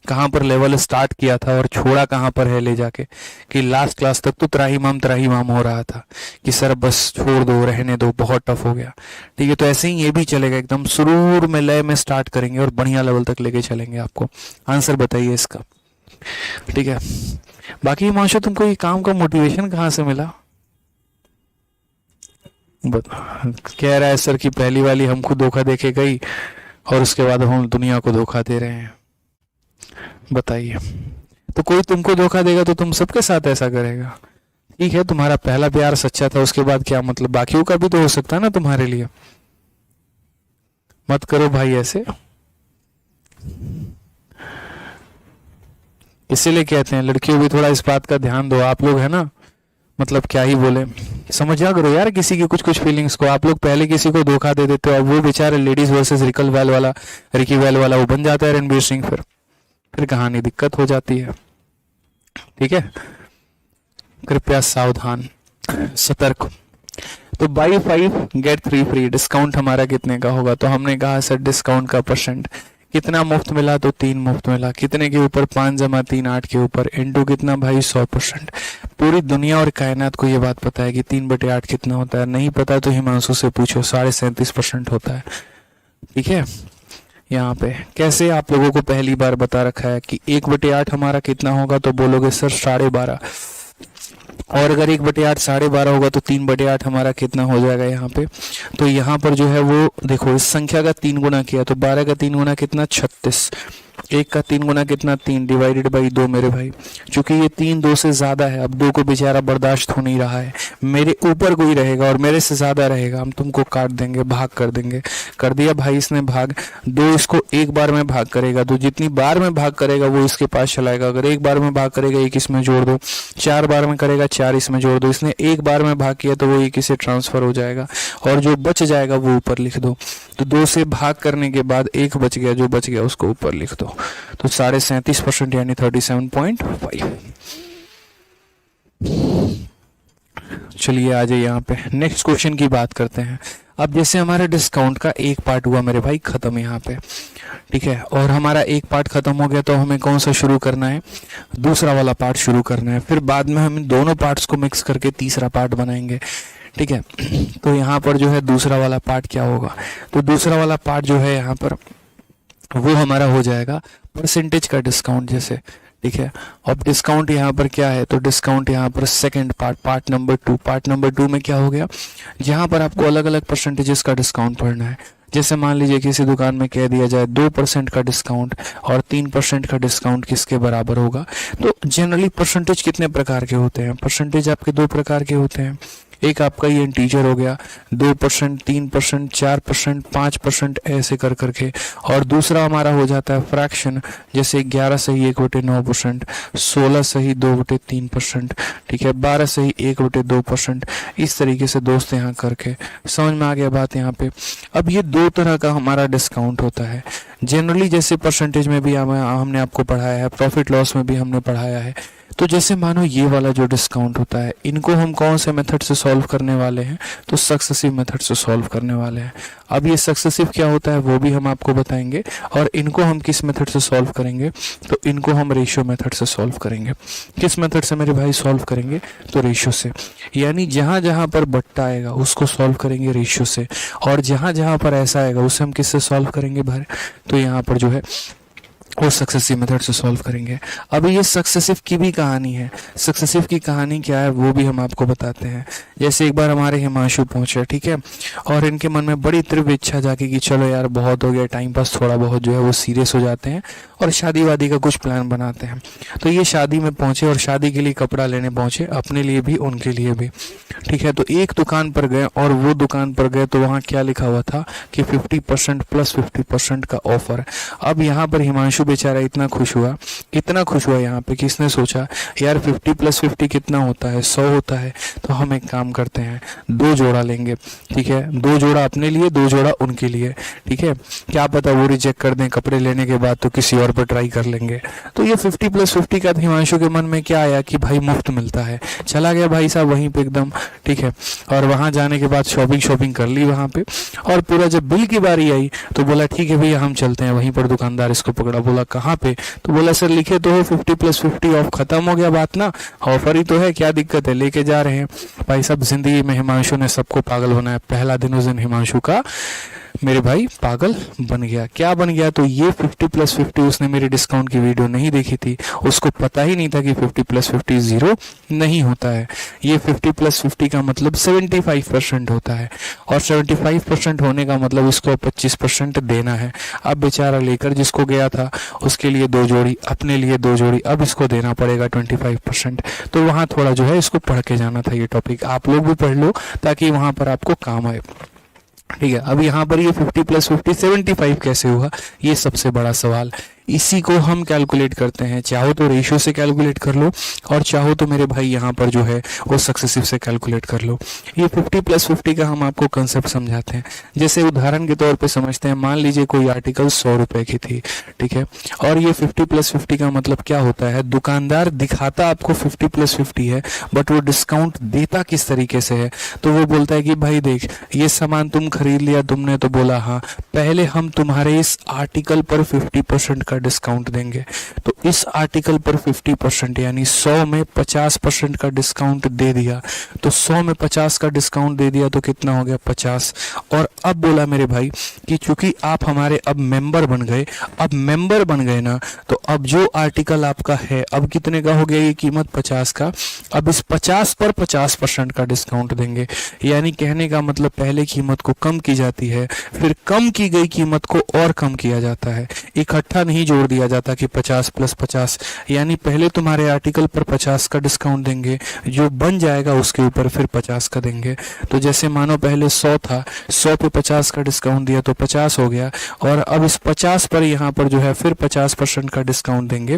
कहाँ पर लेवल स्टार्ट किया था और छोड़ा कहाँ पर है ले जाके, कि लास्ट क्लास तक तो त्राहीमाम हो रहा था कि सर बस छोड़ दो, रहने दो, बहुत टफ हो गया। ठीक है, तो ऐसे ही ये भी चलेगा, एकदम सुरूर में लय में स्टार्ट करेंगे और बढ़िया लेवल तक लेके चलेंगे आपको। आंसर बताइए इसका। ठीक है, बाकी हिमांशु तुमको ये काम का मोटिवेशन कहाँ से मिला? कह रहा है सर कि पहली वाली हमको धोखा देके गई और उसके बाद हम दुनिया को धोखा दे रहे हैं। बताइए, तो कोई तुमको धोखा देगा तो तुम सबके साथ ऐसा करेगा? ठीक है, तुम्हारा पहला प्यार सच्चा था, उसके बाद क्या मतलब, बाकियों का भी तो हो सकता है ना तुम्हारे लिए। मत करो भाई ऐसे, इसीलिए कहते हैं लड़कियों भी थोड़ा इस बात का ध्यान दो। आप लोग है ना, मतलब क्या ही बोले, समझा करो यार किसी की कुछ कुछ फीलिंग्स को। आप लोग पहले किसी को धोखा दे देते हो, अब वो बेचारे लेडीज वर्सेस रिकी वैल वाला वो बन जाता है रणवीर सिंह, फिर कहानी दिक्कत हो जाती है। ठीक है, कृपया सावधान, सतर्क। तो बाई 5 गेट 3 फ्री, डिस्काउंट हमारा कितने का होगा? तो हमने कहा सर डिस्काउंट का परसेंट कितना मुफ्त मिला, तो 3 मुफ्त मिला। कितने के ऊपर 5 जमा 3 8 के ऊपर, इनटू कितना भाई 100%। पूरी दुनिया और कायनात को ये बात पता है कि 3/8 कितना होता है। नहीं पता तो हिमांशु से पूछो, 37.5% होता है। ठीक है, यहाँ पे कैसे आप लोगों को पहली बार बता रखा है कि 1/8 हमारा कितना होगा, तो बोलोगे सर 12.5। और अगर 1/8 12.5 होगा तो 3/8 हमारा कितना हो जाएगा यहाँ पे? तो यहाँ पर जो है वो देखो, इस संख्या का 3 गुना किया तो 12 का 3 गुना कितना 36, 1 का 3 गुना कितना 3 डिवाइडेड बाई 2 मेरे भाई। चूंकि ये 3 2 से ज्यादा है, अब 2 को बेचारा बर्दाश्त हो नहीं रहा है, मेरे ऊपर कोई रहेगा और मेरे से ज्यादा रहेगा, हम तुमको काट देंगे, भाग कर देंगे। कर दिया भाई इसने भाग। 2 इसको एक बार में भाग करेगा, तो जितनी बार में भाग करेगा वो इसके पास चलाएगा। अगर एक बार में भाग करेगा 1 इसमें जोड़ दो, 4 बार में करेगा 4 इसमें जोड़ दो। इसने एक बार में भाग किया तो वो 1 इसे ट्रांसफर हो जाएगा, और जो बच जाएगा वो ऊपर लिख दो। तो 2 से भाग करने के बाद 1 बच गया, जो बच गया उसको ऊपर लिख दो। तो 37.5% यानी 37.5। चलिए आ जाइए यहाँ पे नेक्स्ट क्वेश्चन की बात करते हैं। अब जैसे हमारा डिस्काउंट का एक पार्ट हुआ मेरे भाई खत्म यहाँ पे, ठीक है, और हमारा एक पार्ट खत्म हो गया तो हमें कौन सा शुरू करना है, दूसरा वाला पार्ट शुरू करना है। फिर बाद में हम इन दोनों पार्ट्स को मिक्स करके तीसरा पार्ट बनाएंगे, ठीक है। तो यहाँ पर जो है दूसरा वाला पार्ट क्या होगा, तो दूसरा वाला पार्ट जो है यहाँ पर वो हमारा हो जाएगा परसेंटेज का डिस्काउंट जैसे, ठीक है। अब डिस्काउंट यहाँ पर क्या है, तो डिस्काउंट यहाँ पर second part, part number two में क्या हो गया, जहाँ पर आपको अलग अलग परसेंटेजेस का डिस्काउंट पढ़ना है। जैसे मान लीजिए किसी दुकान में कह दिया जाए 2% का डिस्काउंट और 3% का डिस्काउंट किसके बराबर होगा। तो जनरली परसेंटेज कितने प्रकार के होते हैं, परसेंटेज आपके दो प्रकार के होते हैं। एक आपका ये इंटीजर हो गया 2%, 3%, 4%, 5% ऐसे कर करके, और दूसरा हमारा हो जाता है फ्रैक्शन, जैसे 11 सही 1/9%, 16 सही 2/3%, ठीक है, 12 सही 1/2%, इस तरीके से दोस्त यहाँ करके। समझ में आ गया बात यहाँ पे। अब ये दो तरह का हमारा डिस्काउंट होता है जनरली, जैसे परसेंटेज में भी हमने आपको पढ़ाया है, प्रॉफिट लॉस में भी हमने पढ़ाया है। तो जैसे मानो ये वाला जो डिस्काउंट होता है, इनको हम कौन से मेथड से सॉल्व करने वाले हैं, तो सक्सेसिव मेथड से सॉल्व करने वाले हैं। अब ये सक्सेसिव क्या होता है वो भी हम आपको बताएंगे, और इनको हम किस मेथड से सॉल्व करेंगे, तो इनको हम रेशियो मेथड से सॉल्व करेंगे। किस मेथड से मेरे भाई सॉल्व करेंगे, तो रेशियो से, यानी जहां जहां पर बट्टा आएगा उसको सॉल्व करेंगे रेशियो से, और जहां जहां पर ऐसा आएगा उसे हम किससे सॉल्व करेंगे भाई, तो यहाँ पर जो है वो सक्सेसिव मेथड से सॉल्व करेंगे। अब ये सक्सेसिव की भी कहानी है, सक्सेसिव की कहानी क्या है वो भी हम आपको बताते हैं। जैसे एक बार हमारे हिमांशु पहुंचे, ठीक है, और इनके मन में बड़ी तीव्र इच्छा जागी कि चलो यार बहुत हो गया टाइम पास, थोड़ा बहुत जो है वो सीरियस हो जाते हैं और शादी वादी का कुछ प्लान बनाते हैं। तो ये शादी में पहुंचे और शादी के लिए कपड़ा लेने पहुंचे, अपने लिए भी उनके लिए भी, ठीक है। तो एक दुकान पर गए, और वो दुकान पर गए तो वहाँ क्या लिखा हुआ था कि 50% प्लस 50% का ऑफर। अब यहाँ पर हिमांशु बेचारा इतना खुश हुआ यहाँ पे कि इसने सोचा यार 50 प्लस 50 कितना होता है, 100 होता है। तो हम एक काम करते हैं, 2 जोड़ा लेंगे, ठीक है, 2 जोड़ा अपने लिए, 2 जोड़ा उनके लिए, ठीक है। क्या पता वो रिजेक्ट कर दें कपड़े लेने के बाद, तो किसी और पर ट्राई कर लेंगे। तो ये 50 प्लस 50 का हिमांशु के मन में क्या आया कि भाई मुफ्त मिलता है, चला गया भाई साहब वहीं पे एकदम, ठीक है। और वहां जाने के बाद शॉपिंग कर ली वहां पे, और पूरा जब बिल की बारी आई तो बोला ठीक है भैया हम चलते हैं। वहीं पर दुकानदार इसको पकड़ा, बोला कहाँ पे, तो बोला सर लिखे तो हो 50 प्लस 50 ऑफ, खत्म हो गया बात ना, ऑफर ही तो है, क्या दिक्कत है, लेके जा रहे हैं। भाई साहब जिंदगी में हिमांशु ने सबको पागल बनाया। पहला दिन उस दिन हिमांशु का मेरे भाई पागल बन गया। क्या बन गया, तो ये 50 प्लस 50 उसने मेरी डिस्काउंट की वीडियो नहीं देखी थी, उसको पता ही नहीं था कि 50 प्लस 50 जीरो नहीं होता है। ये 50 प्लस 50 का मतलब 75% होता है, और 75% होने का मतलब इसको 25% देना है। अब बेचारा लेकर जिसको गया था उसके लिए 2 जोड़ी, अपने लिए 2 जोड़ी, अब इसको देना पड़ेगा 25%। तो वहाँ थोड़ा जो है इसको पढ़ के जाना था। ये टॉपिक आप लोग भी पढ़ लो ताकि वहाँ पर आपको काम आए, ठीक है। अब यहाँ पर ये 50 प्लस 50 75 कैसे हुआ, ये सबसे बड़ा सवाल। इसी को हम कैलकुलेट करते हैं, चाहो तो रेशियो से कैलकुलेट कर लो, और चाहो तो मेरे भाई यहाँ पर जो है वो सक्सेसिव से कैलकुलेट कर लो। ये 50 प्लस 50 का हम आपको कंसेप्ट समझाते हैं। जैसे उदाहरण के तौर पे समझते हैं, मान लीजिए कोई आर्टिकल 100 रुपए की थी, ठीक है, और ये 50 प्लस 50 का मतलब क्या होता है, दुकानदार दिखाता आपको 50 प्लस 50 है, बट वो डिस्काउंट देता किस तरीके से है। तो वो बोलता है कि भाई देख ये सामान तुम खरीद लिया तुमने, तो बोला हाँ, पहले हम तुम्हारे इस आर्टिकल पर 50% का डिस्काउंट देंगे। तो इस आर्टिकल पर 50% यानी 100 में 50% का डिस्काउंट दे दिया, तो 100 में 50 का डिस्काउंट दे दिया तो कितना हो गया 50। और अब बोला मेरे भाई कि चूंकि आप हमारे अब मेंबर बन गए ना, तो अब जो आर्टिकल आपका है अब कितने का हो गया, ये कीमत 50 का, अब इस 50 पर 50% का डिस्काउंट देंगे। यानी कहने का मतलब पहले कीमत को कम की जाती है, फिर कम की गई कीमत को और कम किया जाता है, इकट्ठा नहीं जोड़ दिया जाता कि 50 प्लस 50। यानी पहले तुम्हारे आर्टिकल पर 50 का डिस्काउंट देंगे, जो बन जाएगा उसके ऊपर फिर 50 का देंगे। तो जैसे मानो पहले 100 था, 100 पे 50 का डिस्काउंट दिया तो 50 हो गया, और अब इस 50 पर यहाँ पर जो है फिर 50% का डिस्काउंट देंगे।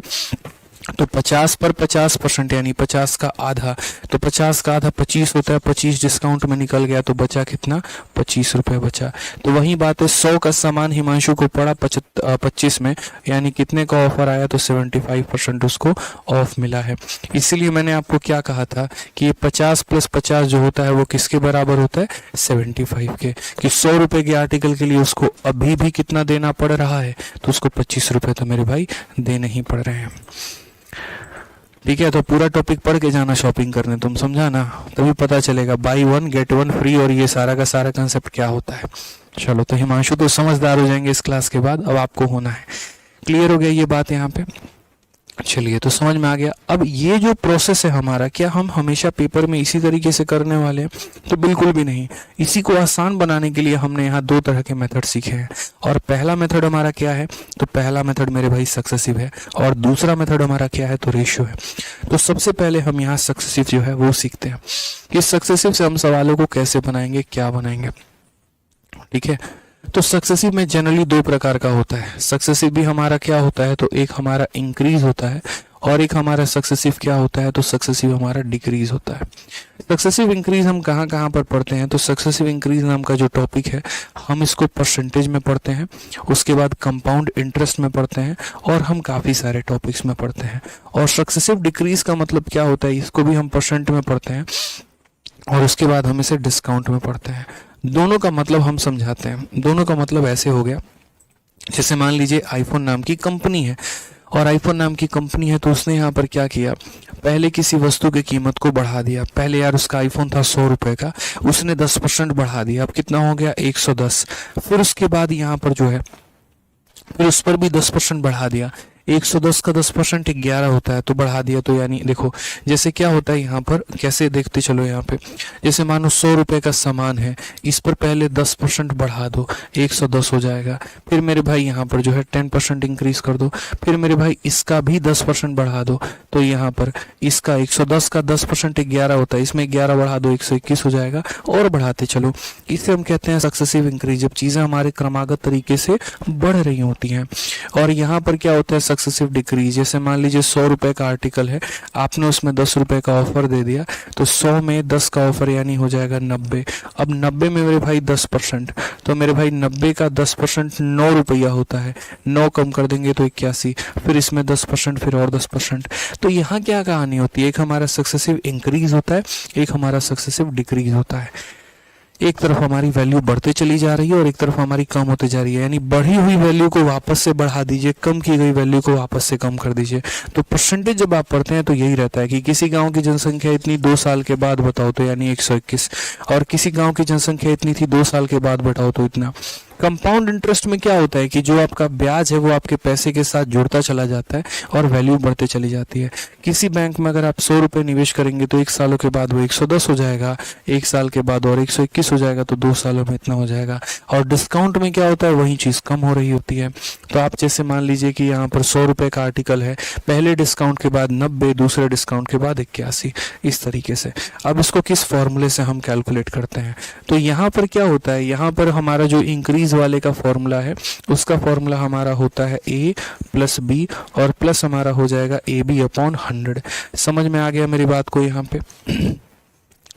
तो 50 पर 50% यानी 50 का आधा, तो 50 का आधा 25 होता है, 25 डिस्काउंट में निकल गया तो बचा कितना, 25 रुपये बचा। तो वही बात है, 100 का सामान हिमांशु को पड़ा 25 में, यानी कितने का ऑफर आया, तो 75% उसको ऑफ मिला है। इसीलिए मैंने आपको क्या कहा था कि ये 50 प्लस 50 जो होता है वो किसके बराबर होता है, 75 के, कि 100 रुपये के आर्टिकल के लिए उसको अभी भी कितना देना पड़ रहा है, तो उसको 25 रुपये तो मेरे भाई देने ही पड़ रहे हैं। ठीक है, तो पूरा टॉपिक पढ़ के जाना शॉपिंग करने, तुम समझा ना, तभी पता चलेगा बाई 1 गेट 1 फ्री और ये सारा का सारा कंसेप्ट क्या होता है। चलो, तो हिमांशु तो समझदार हो जाएंगे इस क्लास के बाद, अब आपको होना है। क्लियर हो गया ये बात यहाँ पे, चलिए तो समझ में आ गया। अब ये जो प्रोसेस है हमारा, क्या हम हमेशा पेपर में इसी तरीके से करने वाले हैं, तो बिल्कुल भी नहीं। इसी को आसान बनाने के लिए हमने यहाँ 2 तरह के मेथड सीखे हैं। और पहला मेथड हमारा क्या है, तो पहला मेथड मेरे भाई सक्सेसिव है, और दूसरा मेथड हमारा क्या है, तो रेशियो है। तो सबसे पहले हम यहाँ सक्सेसिव जो है वो सीखते हैं कि सक्सेसिव से हम सवालों को कैसे बनाएंगे, क्या बनाएंगे। ठीक है, तो सक्सेसिव में जनरली 2 प्रकार का होता है। सक्सेसिव भी हमारा क्या होता है, तो एक हमारा इंक्रीज होता है, और एक हमारा सक्सेसिव क्या होता है, तो सक्सेसिव हमारा डिक्रीज होता है। सक्सेसिव इंक्रीज हम कहाँ कहाँ पर पढ़ते हैं, तो सक्सेसिव इंक्रीज नाम का जो टॉपिक है हम इसको परसेंटेज में पढ़ते हैं, उसके बाद कंपाउंड इंटरेस्ट में पढ़ते हैं, और हम काफ़ी सारे टॉपिक्स में पढ़ते हैं। और सक्सेसिव डिक्रीज का मतलब क्या होता है, इसको भी हम परसेंट में पढ़ते हैं, और उसके बाद हम इसे डिस्काउंट में पढ़ते हैं। दोनों का मतलब हम समझाते हैं। दोनों का मतलब ऐसे हो गया, जैसे मान लीजिए आईफोन नाम की कंपनी है, और आईफोन नाम की कंपनी है तो उसने यहाँ पर क्या किया, पहले किसी वस्तु की कीमत को बढ़ा दिया। पहले यार उसका आईफोन था 100 रुपये का, उसने 10% बढ़ा दिया, अब कितना हो गया, 110। फिर उसके बाद यहाँ पर जो है, फिर उस पर भी 10% बढ़ा दिया। 110 का 10% 11 होता है, तो बढ़ा दिया। तो यानी देखो जैसे क्या होता है यहाँ पर, कैसे देखते चलो यहाँ पे, जैसे मानो 100 रुपये का सामान है, इस पर पहले 10% बढ़ा दो, 110 हो जाएगा। फिर मेरे भाई यहाँ पर जो है 10% इंक्रीज कर दो, फिर मेरे भाई इसका भी 10% बढ़ा दो, तो यहाँ पर इसका 110 का 10% 11 होता है, इसमें 11 बढ़ा दो, 121 हो जाएगा, और बढ़ाते चलो। इसे हम कहते हैं सक्सेसिव इंक्रीज, जब चीज़ें हमारे क्रमागत तरीके से बढ़ रही होती हैं। और यहाँ पर क्या होता है सक्सेसिव डिक्रीज, जैसे मान लीजिए 100 रुपये का आर्टिकल है, आपने उसमें 10 रुपये का ऑफर दे दिया, तो 100 में 10 का ऑफर यानी हो जाएगा 90। अब 90 में मेरे भाई 10%, तो मेरे भाई 90 का 10% 9 रुपया होता है, 9 कम कर देंगे तो 81, फिर इसमें 10%, फिर और 10%। तो यहाँ क्या कहानी होती है, एक हमारा सक्सेसिव इंक्रीज होता है, एक हमारा सक्सेसिव डिक्रीज होता है। एक तरफ हमारी वैल्यू बढ़ते चली जा रही है और एक तरफ हमारी कम होते जा रही है, यानी बढ़ी हुई वैल्यू को वापस से बढ़ा दीजिए, कम की गई वैल्यू को वापस से कम कर दीजिए। तो परसेंटेज जब आप पढ़ते हैं तो यही रहता है कि किसी गांव की जनसंख्या इतनी 2 साल के बाद बताओ तो यानी 121, और किसी गांव की जनसंख्या इतनी थी 2 साल के बाद बताओ तो इतना। कंपाउंड इंटरेस्ट में क्या होता है कि जो आपका ब्याज है वो आपके पैसे के साथ जुड़ता चला जाता है और वैल्यू बढ़ते चली जाती है। किसी बैंक में अगर आप 100 रुपये निवेश करेंगे तो 1 सालों के बाद वो 110 हो जाएगा, 1 साल के बाद और 121 हो जाएगा, तो 2 सालों में इतना हो जाएगा। और डिस्काउंट में क्या होता है, वही चीज़ कम हो रही होती है। तो आप जैसे मान लीजिए कि यहाँ पर 100 रुपये का आर्टिकल है, पहले डिस्काउंट के बाद 90, दूसरे डिस्काउंट के बाद 81, इस तरीके से। अब इसको किस फॉर्मूले से हम कैलकुलेट करते हैं, तो यहाँ पर क्या होता है, यहाँ पर हमारा जो इंक्रीज वाले का फॉर्मूला है उसका फॉर्मूला हमारा होता है a प्लस बी, और प्लस हमारा हो जाएगा AB अपॉन 100। समझ में आ गया मेरी बात को यहाँ पे?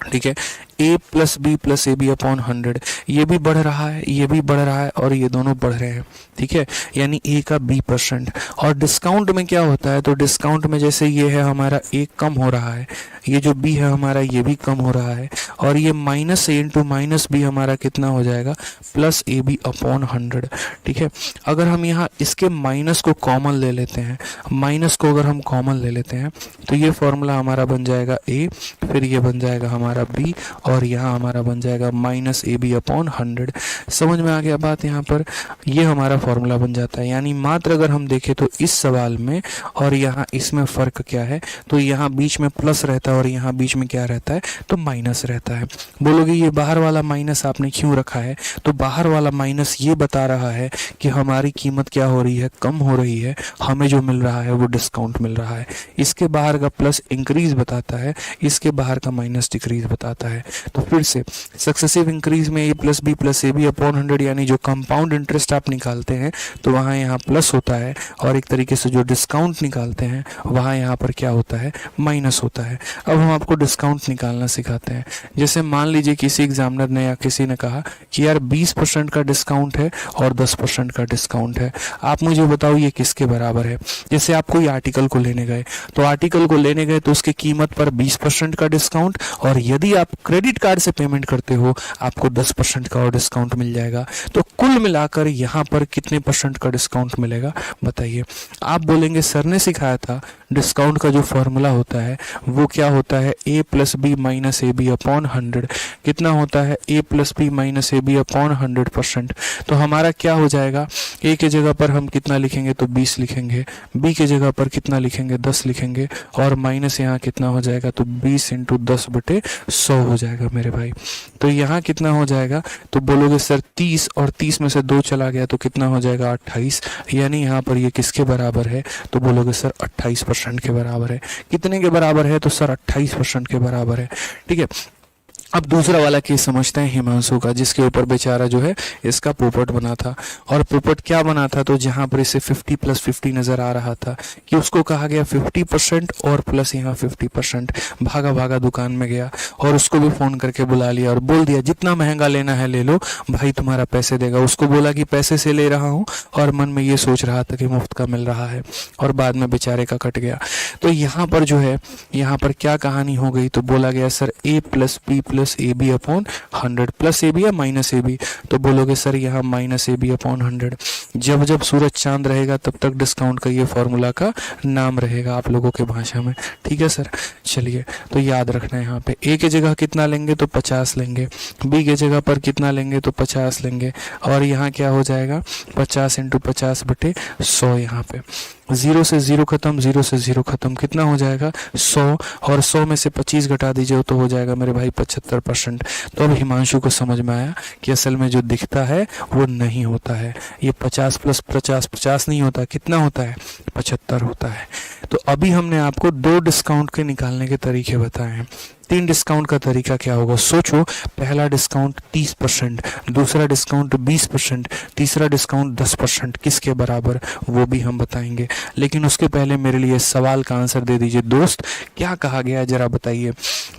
ठीक है, a plus B plus AB upon 100, ये भी बढ़ रहा है, ये भी बढ़ रहा है, और ये दोनों बढ़ रहे हैं। ठीक है, यानी a का B%। और डिस्काउंट में क्या होता है, तो डिस्काउंट में जैसे ये है हमारा a कम हो रहा है, ये जो b है हमारा ये भी कम हो रहा है, और ये minus a into minus b हमारा कितना हो जाएगा, प्लस AB अपॉन 100। ठीक है, अगर हम यहाँ इसके माइनस को कॉमन ले लेते हैं, माइनस को अगर हम कॉमन ले लेते हैं तो ये फॉर्मूला हमारा बन जाएगा a, फिर ये बन जाएगा हमारा b, और यहाँ हमारा बन जाएगा माइनस AB अपॉन 100। समझ में आ गया बात? यहाँ पर ये हमारा फॉर्मूला बन जाता है। यानी मात्र अगर हम देखें तो इस सवाल में और यहाँ इसमें फ़र्क क्या है, तो यहाँ बीच में प्लस रहता है और यहाँ बीच में क्या रहता है, तो माइनस रहता है। बोलोगे ये बाहर वाला माइनस आपने क्यों रखा है, तो बाहर वाला माइनस ये बता रहा है कि हमारी कीमत क्या हो रही है, कम हो रही है, हमें जो मिल रहा है वो डिस्काउंट मिल रहा है। इसके बाहर का प्लस इंक्रीज बताता है, इसके बाहर का माइनस डिक्रीज बताता है। तो फिर से सक्सेसिव इंक्रीज में a+b+ab अपॉन 100 यानी जो कंपाउंड इंटरेस्ट आप निकालते हैं तो वहाँ यहाँ प्लस होता है, और एक तरीके से जो डिस्काउंट निकालते हैं वहाँ यहाँ पर क्या होता है, माइनस होता है। अब हम आपको डिस्काउंट निकालना सिखाते हैं। जैसे मान लीजिए किसी एग्जामिनर ने या किसी ने कहा कि यार 20% का डिस्काउंट है और 10% का डिस्काउंट है, आप मुझे बताओ ये किसके बराबर है। जैसे आप कोई आर्टिकल को लेने गए, तो आर्टिकल को लेने गए तो उसकी कीमत पर 20% का डिस्काउंट, और यदि आप क्रेडिट कार्ड से पेमेंट करते हो आपको 10% का और डिस्काउंट मिल जाएगा। तो कुल मिलाकर यहाँ पर कितने परसेंट का डिस्काउंट मिलेगा बताइए। आप बोलेंगे सर ने सिखाया था डिस्काउंट का जो फॉर्मूला होता है वो क्या होता है, a+b - ab अपॉन 100। कितना होता है, a+b - ab अपॉन 100%। तो हमारा क्या हो जाएगा, a के जगह पर हम कितना लिखेंगे तो 20 लिखेंगे, b के जगह पर कितना लिखेंगे 10 लिखेंगे, और माइनस यहाँ कितना हो जाएगा तो 20 × 10/100 हो जाएगा मेरे भाई। तो यहाँ कितना हो जाएगा, तो बोलोगे सर 30, और 30 में से 2 चला गया तो कितना हो जाएगा 28, यानी यहाँ पर ये किसके बराबर है, तो बोलोगे सर 28% के बराबर है। कितने के बराबर है, तो सर 28% के बराबर है। ठीक है, अब दूसरा वाला केस समझते हैं हिमांशु का, जिसके ऊपर बेचारा जो है इसका पोपट बना था। और पोपट क्या बना था, तो जहां पर इसे 50 + 50 नजर आ रहा था कि उसको कहा गया 50% और प्लस यहाँ 50%। भागा भागा दुकान में गया और उसको भी फोन करके बुला लिया और बोल दिया जितना महंगा लेना है ले लो, भाई तुम्हारा पैसे देगा। उसको बोला कि पैसे से ले रहा हूँ, और मन में ये सोच रहा था कि मुफ्त का मिल रहा है, और बाद में बेचारे का कट गया। तो यहाँ पर जो है, यहाँ पर क्या कहानी हो गई, तो बोला गया sir a+b + ab upon 100 plus ab या माइनस ab, तो बोलोगे सर यहाँ -ab अपॉन 100। जब जब सूरज चांद रहेगा तब तक डिस्काउंट का ये फॉर्मूला का नाम रहेगा आप लोगों के भाषा में। ठीक है सर, चलिए तो याद रखना है यहाँ पे a के जगह कितना लेंगे तो 50 लेंगे, b के जगह पर कितना लेंगे तो 50 लेंगे, और यहाँ क्या हो जाएगा 50 × 50/100। यहाँ पे 0 से 0 खत्म, 0 से 0 खत्म, कितना हो जाएगा 100, और 100 में से 25 घटा दीजिए तो हो जाएगा मेरे भाई 75%। तो अब हिमांशु को समझ में आया कि असल में जो दिखता है वो नहीं होता है, ये 50 + 50 50 नहीं होता, कितना होता है 75 होता है। तो अभी हमने आपको 2 डिस्काउंट के निकालने के तरीके बताए हैं। 3 डिस्काउंट का तरीका क्या होगा, सोचो। पहला डिस्काउंट 30%, दूसरा डिस्काउंट 20%, तीसरा डिस्काउंट 10%, किसके बराबर वो भी हम बताएंगे। लेकिन उसके पहले मेरे लिए सवाल का आंसर दे दीजिए दोस्त, क्या कहा गया है जरा बताइए।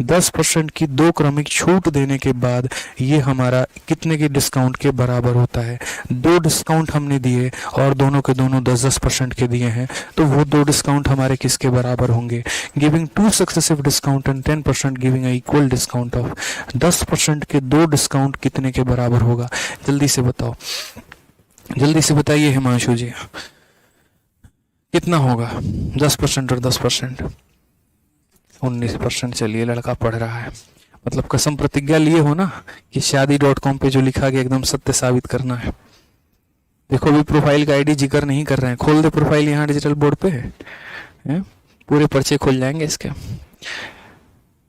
10% की 2 क्रमिक छूट देने के बाद ये हमारा कितने के डिस्काउंट के बराबर होता है। 2 डिस्काउंट हमने दिए और दोनों के दोनों 10% के दिए हैं, तो वो 2 डिस्काउंट हमारे किसके बराबर होंगे। Giving 2 successive discount and 10% giving a equal discount of 10% के 2 डिस्काउंट कितने के बराबर होगा, जल्दी से बताओ, जल्दी से बताइए हिमांशु जी, कितना होगा 10% और 10%। 19%। चलिए लड़का पढ़ रहा है, मतलब कसम प्रतिज्ञा लिए हो ना कि शादी.com पे जो लिखा गया एकदम सत्य साबित करना है। देखो अभी प्रोफाइल का आईडी जिक्र नहीं कर रहे हैं, खोल दे प्रोफाइल यहाँ डिजिटल बोर्ड पे है, पूरे पर्चे खुल जाएंगे इसके।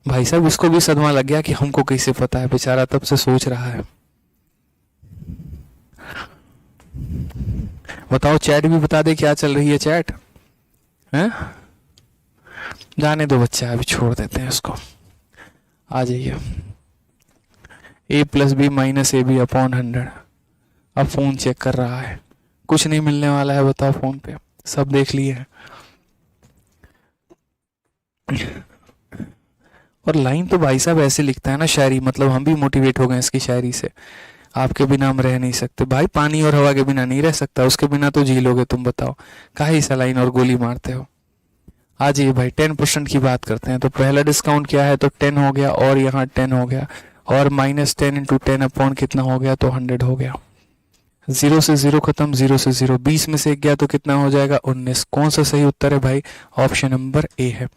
भाई साहब इसको भी सदमा लग गया कि हमको कैसे पता है, बेचारा तब से सोच रहा है। बताओ चैट भी बता दे क्या चल रही है चैट है। जाने दो बच्चा, अभी छोड़ देते हैं उसको। आ जाइए, a+b - ab अपॉन 100। अब फोन चेक कर रहा है, कुछ नहीं मिलने वाला है बताओ फोन पे, सब देख लिए हैं। और लाइन तो भाई साहब ऐसे लिखता है ना शायरी, मतलब हम भी मोटिवेट हो गए इसकी शायरी से। आपके बिना हम रह नहीं सकते भाई, पानी और हवा के बिना नहीं रह सकता, उसके बिना तो जी लोगे तुम, बताओ काहे सलाइन और गोली मारते हो। आ जाइए भाई 10% की बात करते हैं। तो पहला डिस्काउंट क्या है, तो 10 हो गया, और यहाँ 10 हो गया, और -10 × 10 अपॉन कितना हो गया तो 100 हो गया। 0 से 0 खत्म, 0 से 0, 20 में से 1 गया तो कितना हो जाएगा 19। कौन सा सही उत्तर है भाई, ऑप्शन नंबर ए है।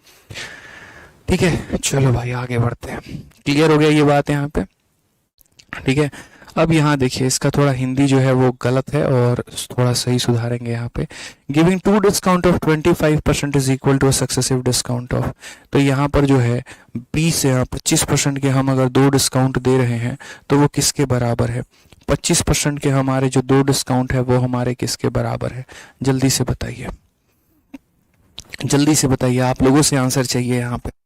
ठीक है, चलो भाई आगे बढ़ते हैं। क्लियर हो गया ये बात यहाँ पे, ठीक है। अब यहाँ देखिए इसका थोड़ा हिंदी जो है वो गलत है और थोड़ा सही सुधारेंगे यहाँ पे। Giving 2 discount of 25% is equal to a successive discount of. तो यहाँ पर जो है 20 से 25% के हम अगर 2 डिस्काउंट दे रहे हैं तो वो किसके बराबर है। 25% के हमारे जो 2 डिस्काउंट है वो हमारे किसके बराबर है, जल्दी से बताइए, जल्दी से बताइए, आप लोगों से आंसर चाहिए यहाँ पे।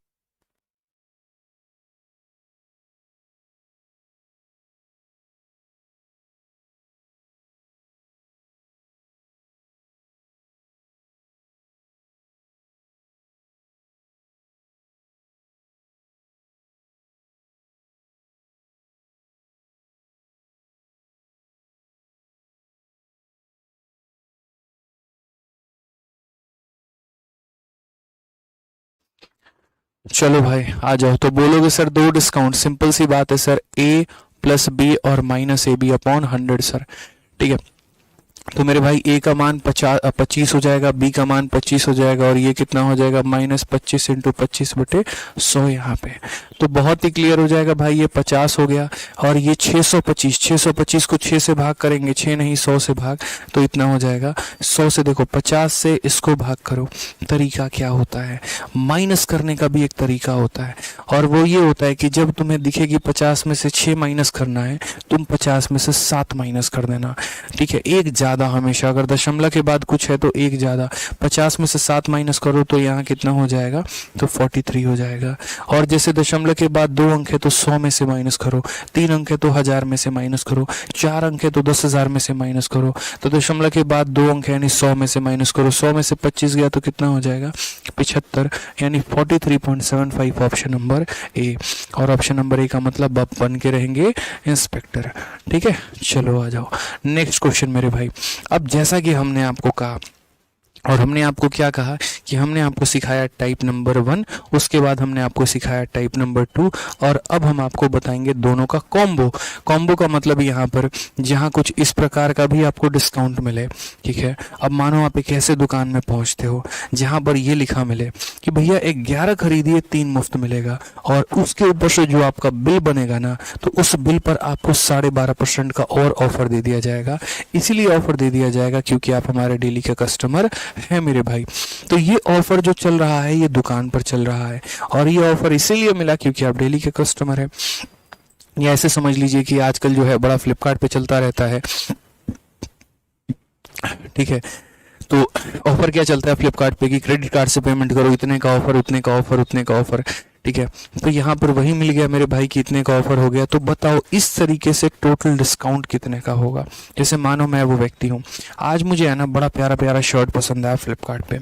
चलो भाई आ जाओ। तो बोलोगे सर दो डिस्काउंट, सिंपल सी बात है सर, ए प्लस बी और minus A B upon 100 sir. ठीक है, तो मेरे भाई ए का मान 25 हो जाएगा, बी का मान 25 हो जाएगा, और ये कितना हो जाएगा -25 इंटू 25/100 यहाँ पे। तो बहुत ही क्लियर हो जाएगा भाई, ये 50 हो गया, और ये 625 को 6 से भाग करेंगे, 6 नहीं 100 से भाग, तो इतना हो जाएगा 100 से। देखो 50 से इसको भाग करो। तरीका क्या होता है, माइनस करने का भी एक तरीका होता है, और वो ये होता है कि जब तुम्हें दिखेगी 50 में से 6 माइनस करना है, तुम 50 में से 7 माइनस कर देना। ठीक है, एक ज़्यादा हमेशा, अगर दशमलव के बाद कुछ है तो एक ज़्यादा। 50 में से 7 माइनस करो तो यहाँ कितना हो जाएगा, तो 43 हो जाएगा। और जैसे दशमलव के बाद 2 अंक है तो 100 में से माइनस करो, 3 अंक है तो 1000 में से माइनस करो, 4 अंक है तो 10,000 में से माइनस करो। तो दशमलव के बाद 2 अंक है यानी 100 में से माइनस करो, 100 में से 25 गया तो कितना हो जाएगा, 75, यानी 43.75 ऑप्शन नंबर ए। और ऑप्शन नंबर ए का मतलब आप बन के रहेंगे इंस्पेक्टर। ठीक है, चलो आ जाओ नेक्स्ट क्वेश्चन मेरे भाई। अब जैसा कि हमने आपको कहा, और हमने आपको क्या कहा कि हमने आपको सिखाया टाइप नंबर 1, उसके बाद हमने आपको सिखाया टाइप नंबर 2, और अब हम आपको बताएंगे दोनों का कॉम्बो। कॉम्बो का मतलब यहाँ पर जहाँ कुछ इस प्रकार का भी आपको डिस्काउंट मिले। ठीक है, अब मानो आप एक ऐसे दुकान में पहुँचते हो जहाँ पर ये लिखा मिले कि भैया 11 खरीदिए 3 मुफ्त मिलेगा, और उसके ऊपर से जो आपका बिल बनेगा ना, तो उस बिल पर आपको 12.5% का और ऑफर दे दिया जाएगा। इसीलिए ऑफर दे दिया जाएगा क्योंकि आप हमारे डेली के कस्टमर है मेरे भाई। तो ये ऑफर जो चल रहा है ये दुकान पर चल रहा है, और ये ऑफर इसीलिए मिला क्योंकि आप डेली के कस्टमर है। या ऐसे समझ लीजिए कि आजकल जो है बड़ा फ्लिपकार्ट पे चलता रहता है। ठीक है, तो ऑफर क्या चलता है फ्लिपकार्ट पे कि क्रेडिट कार्ड से पेमेंट करो, इतने का ऑफर, उतने का ऑफर, उतने का ऑफर। ठीक है, तो यहाँ पर वही मिल गया मेरे भाई कि इतने का ऑफर हो गया। तो बताओ इस तरीके से टोटल डिस्काउंट कितने का होगा। जैसे मानो मैं वो व्यक्ति हूँ, आज मुझे है ना बड़ा प्यारा प्यारा शर्ट पसंद आया फ्लिपकार्ट पे,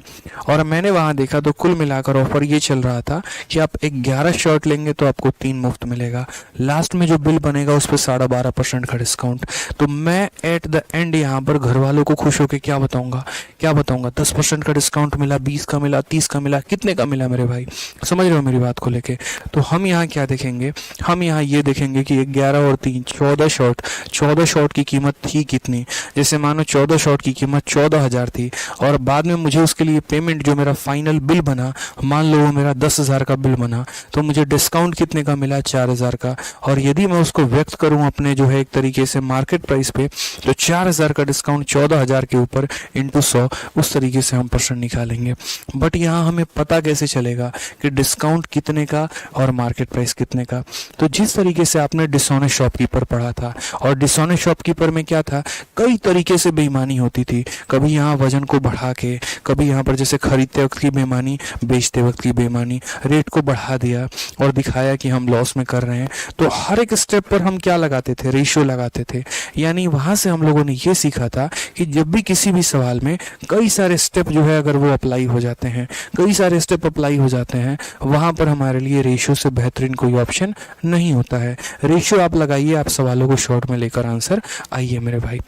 और मैंने वहाँ देखा तो कुल मिलाकर ऑफर ये चल रहा था कि आप 11 शर्ट लेंगे तो आपको 3 मुफ्त मिलेगा। लास्ट में जो बिल बनेगा उस पर 12.5% का डिस्काउंट। तो मैं एट द एंड यहाँ पर घर वालों को खुश होकर क्या बताऊँगा, 10% का डिस्काउंट मिला, 20 का मिला, 30 का मिला, कितने का मिला मेरे भाई, समझ रहे हो मेरी बात को लेके। तो हम यहाँ क्या देखेंगे, हम यहाँ ये देखेंगे कि 11 और 3 14 शॉट की कीमत थी कितनी। जैसे मानो 14 शॉट की कीमत 14,000 थी, और बाद में मुझे उसके लिए पेमेंट जो मेरा फाइनल बिल बना, मान लो वो मेरा 10,000 का बिल बना, तो मुझे डिस्काउंट कितने का मिला, 4,000 का। और यदि मैं उसको व्यक्त करूँ अपने जो है एक तरीके से मार्केट प्राइस पे, तो 4,000 का डिस्काउंट 14,000 के ऊपर इंटू 100, उस तरीके से हम परसेंट निकालेंगे। बट यहाँ हमें पता कैसे चलेगा कि डिस्काउंट कितने का और मार्केट प्राइस कितने का। तो जिस तरीके से आपने डिसऑनेस्ट शॉपकीपर पढ़ा था, और डिसऑनेस्ट शॉपकीपर में क्या था, कई तरीके से बेईमानी होती थी। कभी यहाँ वजन को बढ़ा के, कभी यहाँ पर जैसे खरीदते वक्त की बेईमानी, बेचते वक्त की बेईमानी, रेट को बढ़ा दिया और दिखाया कि हम लॉस में कर रहे हैं। तो हर एक स्टेप पर हम क्या लगाते थे, रेशियो लगाते थे। यानी वहाँ से हम लोगों ने ये सीखा था कि जब भी किसी भी सवाल में कई सारे स्टेप जो है अगर वो अप्लाई हो जाते हैं, कई सारे स्टेप अप्लाई हो जाते हैं, वहाँ पर हमारे लिए रेशियो से बेहतरीन कोई ऑप्शन नहीं होता है। रेशियो आप लगाइए, आप सवालों को शॉर्ट में लेकर आंसर आइए मेरे भाई।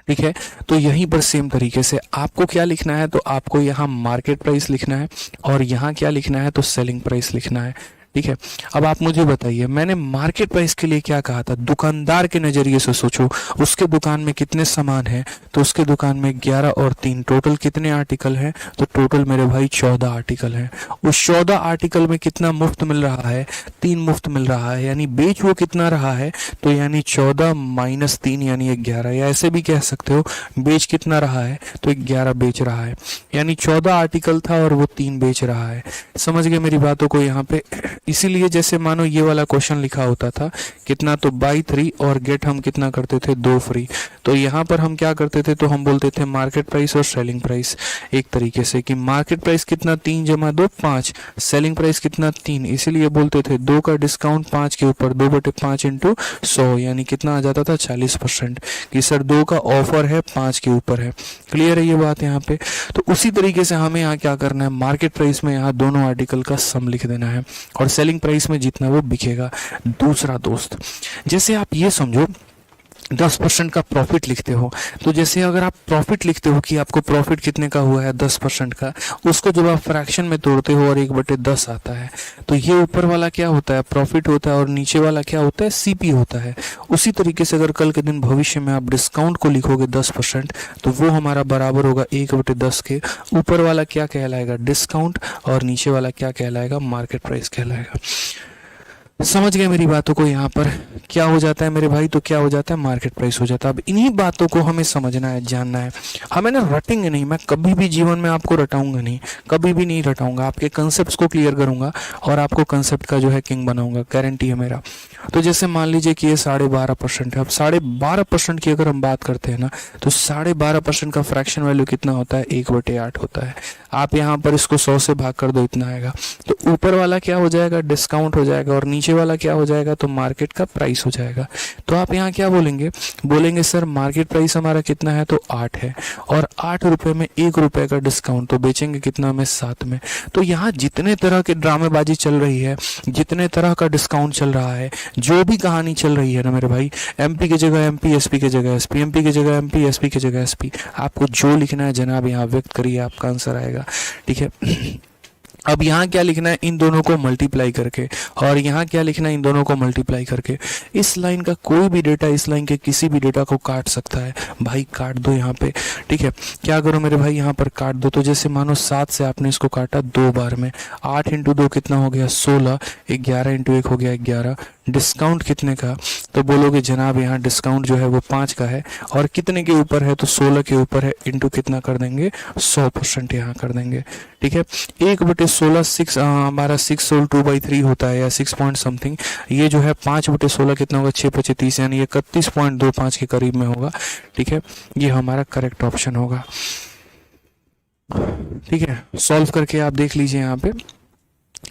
ठीक है, तो यहीं पर सेम तरीके से आपको क्या लिखना है, तो आपको यहाँ मार्केट प्राइस लिखना है, और यहाँ क्या लिखना है, तो सेलिंग प्राइस लिखना है। ठीक है, अब आप मुझे बताइए, मैंने मार्केट प्राइस के लिए क्या कहा था, दुकानदार के नज़रिए से सोचो, उसके दुकान में कितने सामान हैं, तो उसके दुकान में 11 और 3 टोटल कितने आर्टिकल हैं, तो टोटल मेरे भाई 14 आर्टिकल हैं। उस 14 आर्टिकल में कितना मुफ्त मिल रहा है, 3 मुफ्त मिल रहा है, यानी बेच वो कितना रहा है, तो यानी 14 माइनस 3 यानी 11, या ऐसे भी कह सकते हो बेच कितना रहा है, तो 11 बेच रहा है, यानी 14 आर्टिकल था और वो 3 बेच रहा है। समझ गए मेरी बातों को यहाँ पे। इसीलिए जैसे मानो ये वाला क्वेश्चन लिखा होता था कितना, तो बाई 3 और गेट हम कितना करते थे, 2 फ्री। तो यहाँ पर हम क्या करते थे, तो हम बोलते थे मार्केट प्राइस और सेलिंग प्राइस एक तरीके से, कि मार्केट प्राइस कितना, 3 जमा 2 5, सेलिंग प्राइस कितना 3, इसीलिए बोलते थे 2 का डिस्काउंट 5 के ऊपर, 2/5 इंटू 100, यानी कितना आ जाता था 40%, कि सर 2 का ऑफर है 5 के ऊपर है। क्लियर है ये बात यहाँ पे। तो उसी तरीके से हमें यहाँ क्या करना है, मार्केट प्राइस में यहाँ दोनों आर्टिकल का सम लिख देना है, और सेलिंग प्राइस में जितना वो बिकेगा। दूसरा दोस्त, जैसे आप ये समझो 10% का प्रॉफिट लिखते हो, तो जैसे अगर आप प्रॉफिट लिखते हो कि आपको प्रॉफिट कितने का हुआ है 10% का, उसको जब आप फ्रैक्शन में तोड़ते हो और 1/10 आता है, तो ये ऊपर वाला क्या होता है, प्रॉफिट होता है, और नीचे वाला क्या होता है, सीपी होता है। उसी तरीके से अगर कल के दिन भविष्य में आप डिस्काउंट को लिखोगे 10%, तो वो हमारा बराबर होगा 1/10 के। ऊपर वाला क्या कहलाएगा, डिस्काउंट, और नीचे वाला क्या कहलाएगा, मार्केट प्राइस कहलाएगा। समझ गए मेरी बातों को? यहाँ पर क्या हो जाता है मेरे भाई, तो क्या हो जाता है, मार्केट प्राइस हो जाता है। अब इन्हीं बातों को हमें समझना है, जानना है। हमें ना रटेंगे नहीं, मैं कभी भी जीवन में आपको रटाऊंगा नहीं, कभी भी नहीं रटाऊंगा, आपके कंसेप्ट को क्लियर करूंगा और आपको कंसेप्ट का जो है किंग बनाऊंगा, गारंटी है मेरा। तो जैसे मान लीजिए कि ये 12.5% है। अब 12.5% की अगर हम बात करते हैं ना, तो 12.5% का फ्रैक्शन वैल्यू कितना होता है, 1/8 होता है। आप यहाँ पर इसको 100 से भाग कर दो, इतना आएगा। तो ऊपर वाला क्या हो जाएगा, डिस्काउंट हो जाएगा, और नीचे वाला क्या हो जाएगा, तो मार्केट का प्राइस हो जाएगा। तो आप यहाँ क्या बोलेंगे, बोलेंगे सर मार्केट प्राइस हमारा कितना है, तो 8 है, और 8 रुपए में 1 रुपए का डिस्काउंट, तो बेचेंगे कितना में, 7 में। तो यहाँ जितने तरह के ड्रामेबाजी चल रही है, जितने तरह का डिस्काउंट चल रहा है, जो भी कहानी चल रही है ना मेरे भाई, एमपी की जगह एमपी, एसपी की जगह एसपी, एमपी की जगह एमपी, एसपी की जगह एसपी, आपको जो लिखना है जनाब यहाँ व्यक्त करिए, आपका आंसर आएगा। ठीक है। अब यहाँ क्या लिखना है, इन दोनों को मल्टीप्लाई करके, और यहाँ क्या लिखना है, इन दोनों को मल्टीप्लाई करके। इस लाइन का कोई भी डेटा इस लाइन के किसी भी डेटा को काट सकता है, भाई काट दो यहाँ पे। ठीक है, क्या करो मेरे भाई, यहाँ पर काट दो। तो जैसे मानो 7 से आपने इसको काटा 2 बार में, 8 × 2 कितना हो गया, 16, 11 × 1 हो गया 11। डिस्काउंट कितने का, तो बोलोगे जनाब यहाँ डिस्काउंट जो है वो 5 का है, और कितने के ऊपर है, तो 16 के ऊपर है, इंटू कितना कर देंगे, 100% यहाँ कर देंगे। ठीक है, 1/16 6, हमारा 6 सोल 2/3 होता है, या 6 पॉइंट समथिंग। ये जो है 5/16 कितना होगा, 6×5 = 30, यानी 31.25 के करीब में होगा। ठीक है, ये हमारा करेक्ट ऑप्शन होगा। ठीक है, सॉल्व करके आप देख लीजिए। यहाँ पे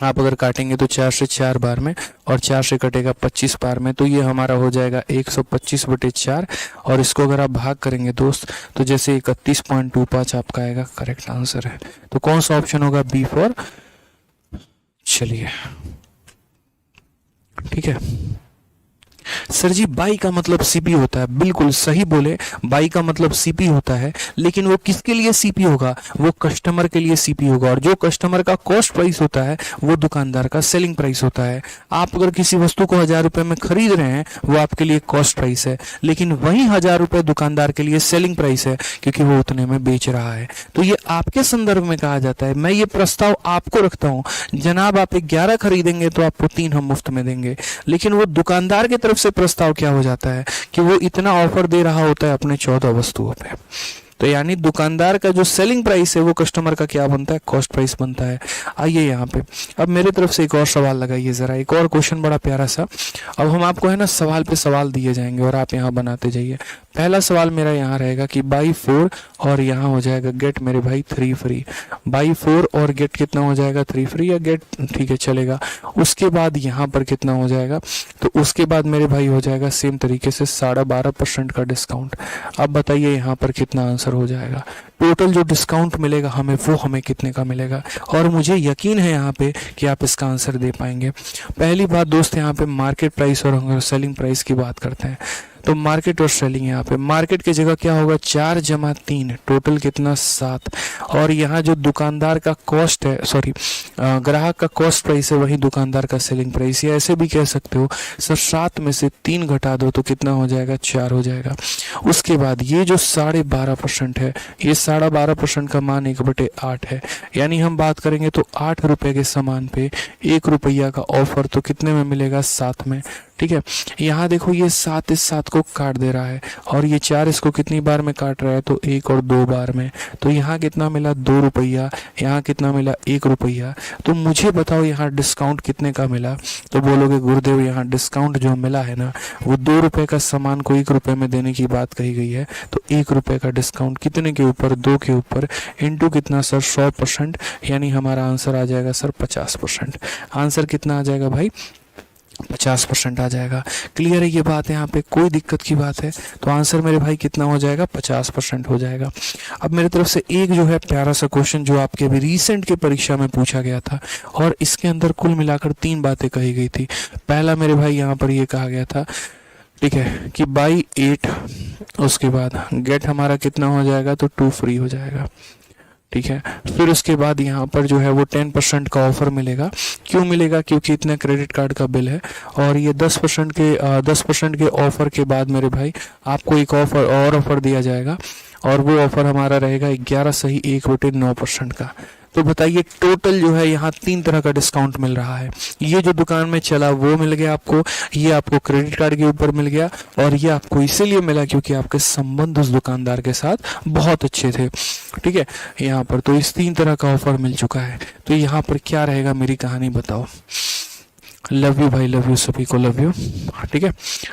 आप अगर काटेंगे तो 4 से 4 बार में, और 4 से कटेगा 25 बार में, तो ये हमारा हो जाएगा 125/4। और इसको अगर आप भाग करेंगे दोस्त, तो जैसे 31.25 आपका आएगा, करेक्ट आंसर है। तो कौन सा ऑप्शन होगा, बी फॉर। चलिए ठीक है। सर जी बाई का मतलब सीपी होता है, बिल्कुल सही बोले, बाई का मतलब सीपी होता है, लेकिन वो किसके लिए सीपी होगा, वो कस्टमर के लिए सीपी होगा। और जो कस्टमर का कॉस्ट प्राइस होता है वो दुकानदार का सेलिंग प्राइस होता है। आप अगर किसी वस्तु को 1000 रुपए में खरीद रहे हैं, वो आपके लिए कॉस्ट प्राइस है, लेकिन वही 1000 रुपए दुकानदार के लिए सेलिंग प्राइस है, क्योंकि वो उतने में बेच रहा है। तो ये आपके संदर्भ में कहा जाता है। मैं ये प्रस्ताव आपको रखता हूँ, जनाब आप 11 खरीदेंगे तो आपको 3 हम मुफ्त में देंगे, लेकिन वो दुकानदार की तरफ से प्रस्ताव क्या हो जाता है कि वो इतना ऑफर दे रहा होता है अपने 14 वस्तुओं पे। तो यानी दुकानदार का जो सेलिंग प्राइस है वो कस्टमर का क्या बनता है, कॉस्ट प्राइस बनता है। आइए यहाँ पे अब मेरे तरफ से एक और सवाल लगाइए जरा, एक और क्वेश्चन बड़ा प्यारा सा। अब हम आपको है ना सवाल पे सवाल दिए जाएंगे और आप यहाँ बनाते जाइए। पहला सवाल मेरा यहाँ रहेगा कि बाई 4 और यहाँ हो जाएगा गेट मेरे भाई 3 फ्री। बाई 4 और गेट कितना हो जाएगा, 3 फ्री, या गेट ठीक है चलेगा। उसके बाद यहाँ पर कितना हो जाएगा, तो उसके बाद मेरे भाई हो जाएगा सेम तरीके से 12.5% का डिस्काउंट। अब बताइए यहाँ पर कितना आंसर हो जाएगा, टोटल जो डिस्काउंट मिलेगा हमें वो हमें कितने का मिलेगा। और मुझे यकीन है यहाँ पे कि आप इसका आंसर दे पाएंगे। पहली बात दोस्त, यहाँ पे मार्केट प्राइस और सेलिंग प्राइस की बात करते हैं, तो मार्केट और सेलिंग, यहाँ पे मार्केट की जगह क्या होगा, 4 + 3 टोटल कितना 7। और यहाँ जो दुकानदार का कॉस्ट है, सॉरी ग्राहक का कॉस्ट प्राइस है, वही दुकानदार का सेलिंग प्राइस। या ऐसे भी कह सकते हो सर 7 में से 3 घटा दो तो कितना हो जाएगा, 4 हो जाएगा। उसके बाद ये जो 12.5% है, ये 12.5% का मान 1/8 है, यानी हम बात करेंगे तो 8 रुपए के सामान पे 1 रुपया का ऑफर, तो कितने में मिलेगा, 7 में। ठीक है, यहाँ देखो ये 7 इस 7 को काट दे रहा है, और ये 4 इसको कितनी बार में काट रहा है, तो 1 और 2 बार में। तो यहाँ कितना मिला, 2 रुपया, यहाँ कितना मिला, 1 रुपया। तो मुझे बताओ यहाँ डिस्काउंट कितने का मिला, तो बोलोगे गुरुदेव यहाँ डिस्काउंट जो मिला है ना, वो 2 रुपए का सामान को 1 रुपए में देने की बात कही गई है। तो 1 रुपए का डिस्काउंट कितने के ऊपर, 2 के ऊपर, इंटू कितना सर, 100%, यानी हमारा आंसर आ जाएगा सर 50%। आंसर कितना आ जाएगा भाई, 50% आ जाएगा। क्लियर है ये बात, यहाँ पे कोई दिक्कत की बात है? तो आंसर मेरे भाई कितना हो जाएगा, 50% हो जाएगा। अब मेरे तरफ से एक जो है प्यारा सा क्वेश्चन जो आपके अभी रिसेंट के परीक्षा में पूछा गया था, और इसके अंदर कुल मिलाकर 3 बातें कही गई थी। पहला मेरे भाई यहाँ पर ये कहा गया था ठीक है, कि बाई 8, उसके बाद गेट हमारा कितना हो जाएगा, तो 2 फ्री हो जाएगा। ठीक है, फिर उसके बाद यहाँ पर जो है वो 10% का ऑफर मिलेगा। क्यों मिलेगा, क्योंकि इतना क्रेडिट कार्ड का बिल है। और ये 10% के ऑफर के बाद मेरे भाई आपको एक ऑफर दिया जाएगा, और वो ऑफर हमारा रहेगा 11 सही 1/9% का। तो बताइए टोटल जो है यहाँ 3 तरह का डिस्काउंट मिल रहा है। ये जो दुकान में चला वो मिल गया आपको, ये आपको क्रेडिट कार्ड के ऊपर मिल गया, और ये आपको इसीलिए मिला क्योंकि आपके संबंध उस दुकानदार के साथ बहुत अच्छे थे। ठीक है, यहाँ पर तो इस 3 तरह का ऑफर मिल चुका है। तो यहाँ पर क्या रहेगा, मेरी कहानी बताओ। लव यू भाई, लव यू, सभी को लव यू। ठीक है,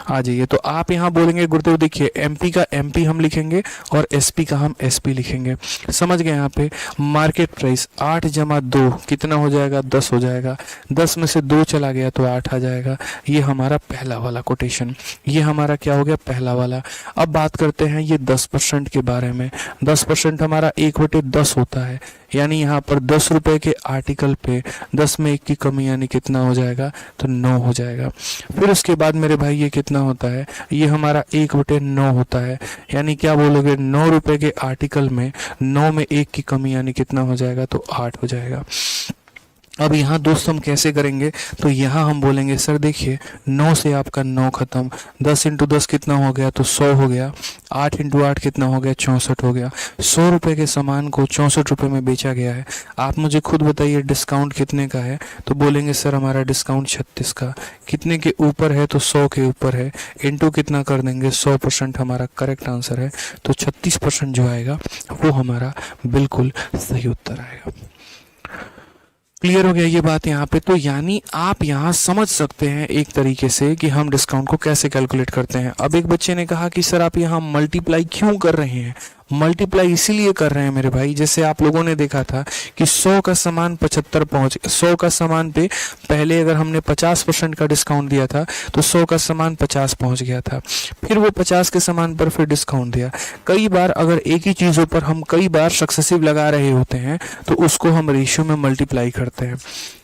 आ जाइए। तो आप यहाँ बोलेंगे गुरुदेव देखिए एमपी का एमपी हम लिखेंगे और एसपी का हम एसपी लिखेंगे। समझ गए। यहाँ पे मार्केट प्राइस 8 जमा 2 कितना हो जाएगा, 10 हो जाएगा। 10 में से 2 चला गया तो 8 आ जाएगा। ये हमारा पहला वाला कोटेशन, ये हमारा क्या हो गया, पहला वाला। अब बात करते हैं ये 10% के बारे में। 10% हमारा 1/10 होता है, यानी यहाँ पर 10 रुपए के आर्टिकल पे 10 में 1 की कमी, यानी कितना हो जाएगा, तो 9 हो जाएगा। फिर उसके बाद मेरे भाई ये कितना होता है, ये हमारा 1/9 होता है, यानी क्या बोलोगे, 9 रुपए के आर्टिकल में 9 में 1 की कमी, यानी कितना हो जाएगा, तो 8 हो जाएगा। अब यहाँ दोस्त हम कैसे करेंगे, तो यहाँ हम बोलेंगे सर देखिए 9 से आपका 9 खत्म, 10 × 10 कितना हो गया, तो 100 हो गया। 8 × 8 कितना हो गया, 64 हो गया। 100 रुपये के सामान को 64 रुपये में बेचा गया है। आप मुझे खुद बताइए डिस्काउंट कितने का है, तो बोलेंगे सर हमारा डिस्काउंट 36 का। कितने के ऊपर है, तो 100 के ऊपर है, इंटू कितना कर देंगे, 100% हमारा करेक्ट आंसर है। तो 36% जो आएगा वो हमारा बिल्कुल सही उत्तर आएगा। क्लियर हो गया ये बात यहाँ पे। तो यानी आप यहाँ समझ सकते हैं एक तरीके से कि हम डिस्काउंट को कैसे कैलकुलेट करते हैं। अब एक बच्चे ने कहा कि सर आप यहाँ मल्टीप्लाई क्यों कर रहे हैं। मल्टीप्लाई इसीलिए कर रहे हैं मेरे भाई, जैसे आप लोगों ने देखा था कि 100 का सामान 75 पहुंच, 100 का सामान पे पहले अगर हमने 50% का डिस्काउंट दिया था तो 100 का सामान 50 पहुंच गया था। फिर वो 50 के सामान पर फिर डिस्काउंट दिया। कई बार अगर एक ही चीज़ों पर हम कई बार सक्सेसिव लगा रहे होते हैं तो उसको हम रेशियो में मल्टीप्लाई करते हैं।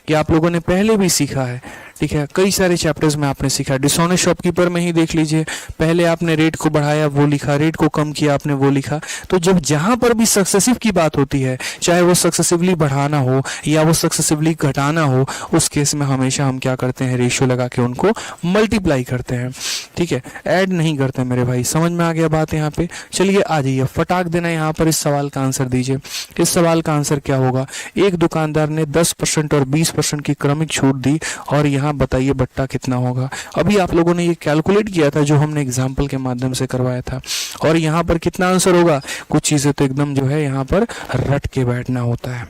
कि आप लोगों ने पहले भी सीखा है। ठीक है, कई सारे चैप्टर्स में आपने सीखा। डिसऑनेस्ट शॉपकीपर में ही देख लीजिए, पहले आपने रेट को बढ़ाया वो लिखा, रेट को कम किया आपने वो लिखा। तो जब जहां पर भी सक्सेसिव की बात होती है, चाहे वो सक्सेसिवली बढ़ाना हो या वो सक्सेसिवली घटाना हो, उस केस में हमेशा हम क्या करते हैं, रेशियो लगा के उनको मल्टीप्लाई करते हैं। ठीक है, ऐड नहीं करते मेरे भाई। समझ में आ गया बात यहाँ पे। चलिए आ जाइए, फटाक देना यहाँ पर इस सवाल का आंसर दीजिए। इस सवाल का आंसर क्या होगा। एक दुकानदार ने 10% और 20% की क्रमिक छूट दी, और यहाँ बताइए बट्टा कितना होगा। अभी आप लोगों ने ये कैलकुलेट किया था जो हमने एग्जाम्पल के माध्यम से करवाया था, और यहाँ पर कितना आंसर होगा। कुछ चीजें तो एकदम जो है यहाँ पर रट के बैठना होता है।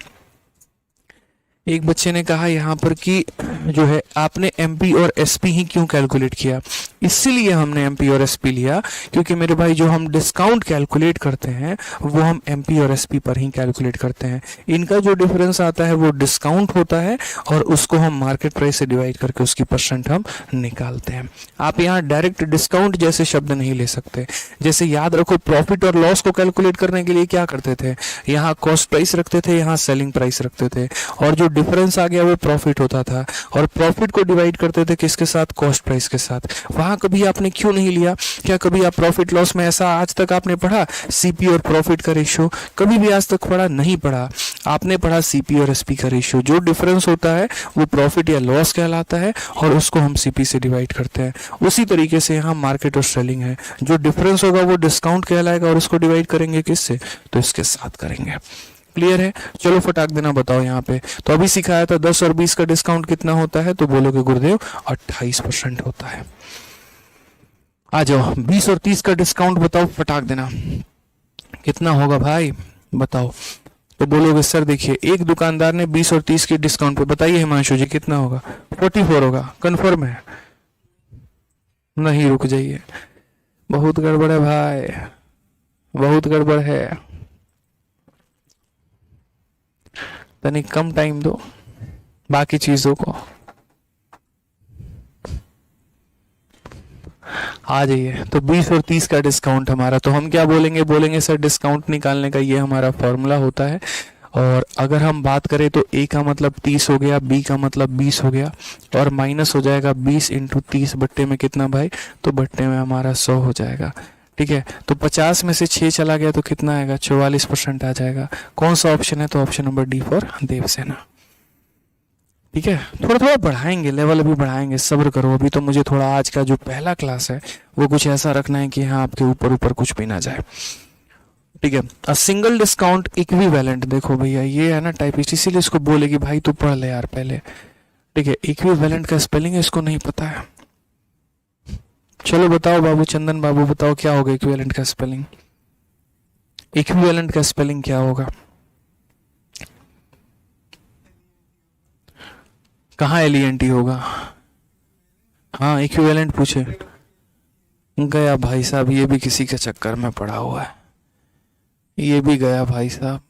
एक बच्चे ने कहा यहाँ पर कि जो है आपने एमपी और एसपी ही क्यों कैलकुलेट किया। इसीलिए हमने एमपी और एसपी लिया क्योंकि मेरे भाई जो हम डिस्काउंट कैलकुलेट करते हैं वो हम एमपी और एसपी पर ही कैलकुलेट करते हैं। इनका जो डिफरेंस आता है वो डिस्काउंट होता है, और उसको हम मार्केट प्राइस से डिवाइड करके उसकी परसेंट हम निकालते हैं। आप यहाँ डायरेक्ट डिस्काउंट जैसे शब्द नहीं ले सकते। जैसे याद रखो, प्रॉफिट और लॉस को कैलकुलेट करने के लिए क्या करते थे, यहाँ कॉस्ट प्राइस रखते थे, यहाँ सेलिंग प्राइस रखते थे, और जो डिफरेंस आ गया वो प्रॉफिट होता था, और प्रॉफिट को डिवाइड करते थे किसके साथ, कॉस्ट प्राइस के साथ। वहां कभी आपने क्यों नहीं लिया। क्या कभी आप प्रॉफिट लॉस में ऐसा आज तक आपने पढ़ा सीपी और प्रॉफिट का रेशियो, कभी भी आज तक पढ़ा नहीं पढ़ा। आपने पढ़ा सीपी और एसपी का रेशियो, जो डिफरेंस होता है वो प्रॉफिट या लॉस कहलाता है, और उसको हम सीपी से डिवाइड करते हैं। उसी तरीके से यहाँ मार्केट और सेलिंग है, जो डिफरेंस होगा वो डिस्काउंट कहलाएगा, और उसको डिवाइड करेंगे किससे, तो इसके साथ करेंगे। क्लियर है। चलो फटाक देना बताओ यहाँ पे। तो अभी सिखाया था 10 और 20 का डिस्काउंट कितना होता है, तो बोलोगे गुरुदेव 28% होता है। आ जाओ 20 और 30 का डिस्काउंट बताओ, फटाक देना कितना होगा भाई बताओ। तो बोलोगे सर देखिए एक दुकानदार ने 20 और 30 के डिस्काउंट पे, बताइए हिमांशु जी कितना होगा, 44 होगा। कंफर्म है, नहीं रुक जाइए, बहुत गड़बड़ है भाई, बहुत गड़बड़ है, तनिक कम टाइम दो बाकी चीजों को। आ जाइए। तो 20 और 30 का डिस्काउंट हमारा, तो हम क्या बोलेंगे, बोलेंगे सर डिस्काउंट निकालने का ये हमारा फॉर्मूला होता है, और अगर हम बात करें तो A का मतलब 30 हो गया, B का मतलब 20 हो गया, और माइनस हो जाएगा 20 इंटू 30 बट्टे में कितना भाई, तो बट्टे में हमारा 100 हो जाएगा। ठीक है, तो 50 में से 6 चला गया तो कितना आएगा, 44% आ जाएगा। कौन सा ऑप्शन है, तो option number D for Devsena. ठीक है, थोड़ा थोड़ा बढ़ाएंगे, लेवल अभी बढ़ाएंगे, सब्र करो। अभी तो मुझे थोड़ा आज का जो पहला क्लास है वो कुछ ऐसा रखना है कि हाँ आपके ऊपर ऊपर कुछ भी ना जाए। ठीक है, अ सिंगल डिस्काउंट इक्विवेलेंट, देखो भैया ये है ना टाइपिस्ट, इसीलिए इसको बोले कि भाई तू पढ़ ले यार पहले। ठीक है, इक्विवेलेंट का स्पेलिंग है, इसको नहीं पता है। चलो बताओ बाबू, चंदन बाबू बताओ क्या होगा इक्विवेलेंट का स्पेलिंग, इक्विवेलेंट का स्पेलिंग क्या होगा। कहाँ एलिएंटी होगा, हाँ इक्विवेलेंट पूछे, गया भाई साहब, ये भी किसी के चक्कर में पड़ा हुआ है, ये भी गया भाई साहब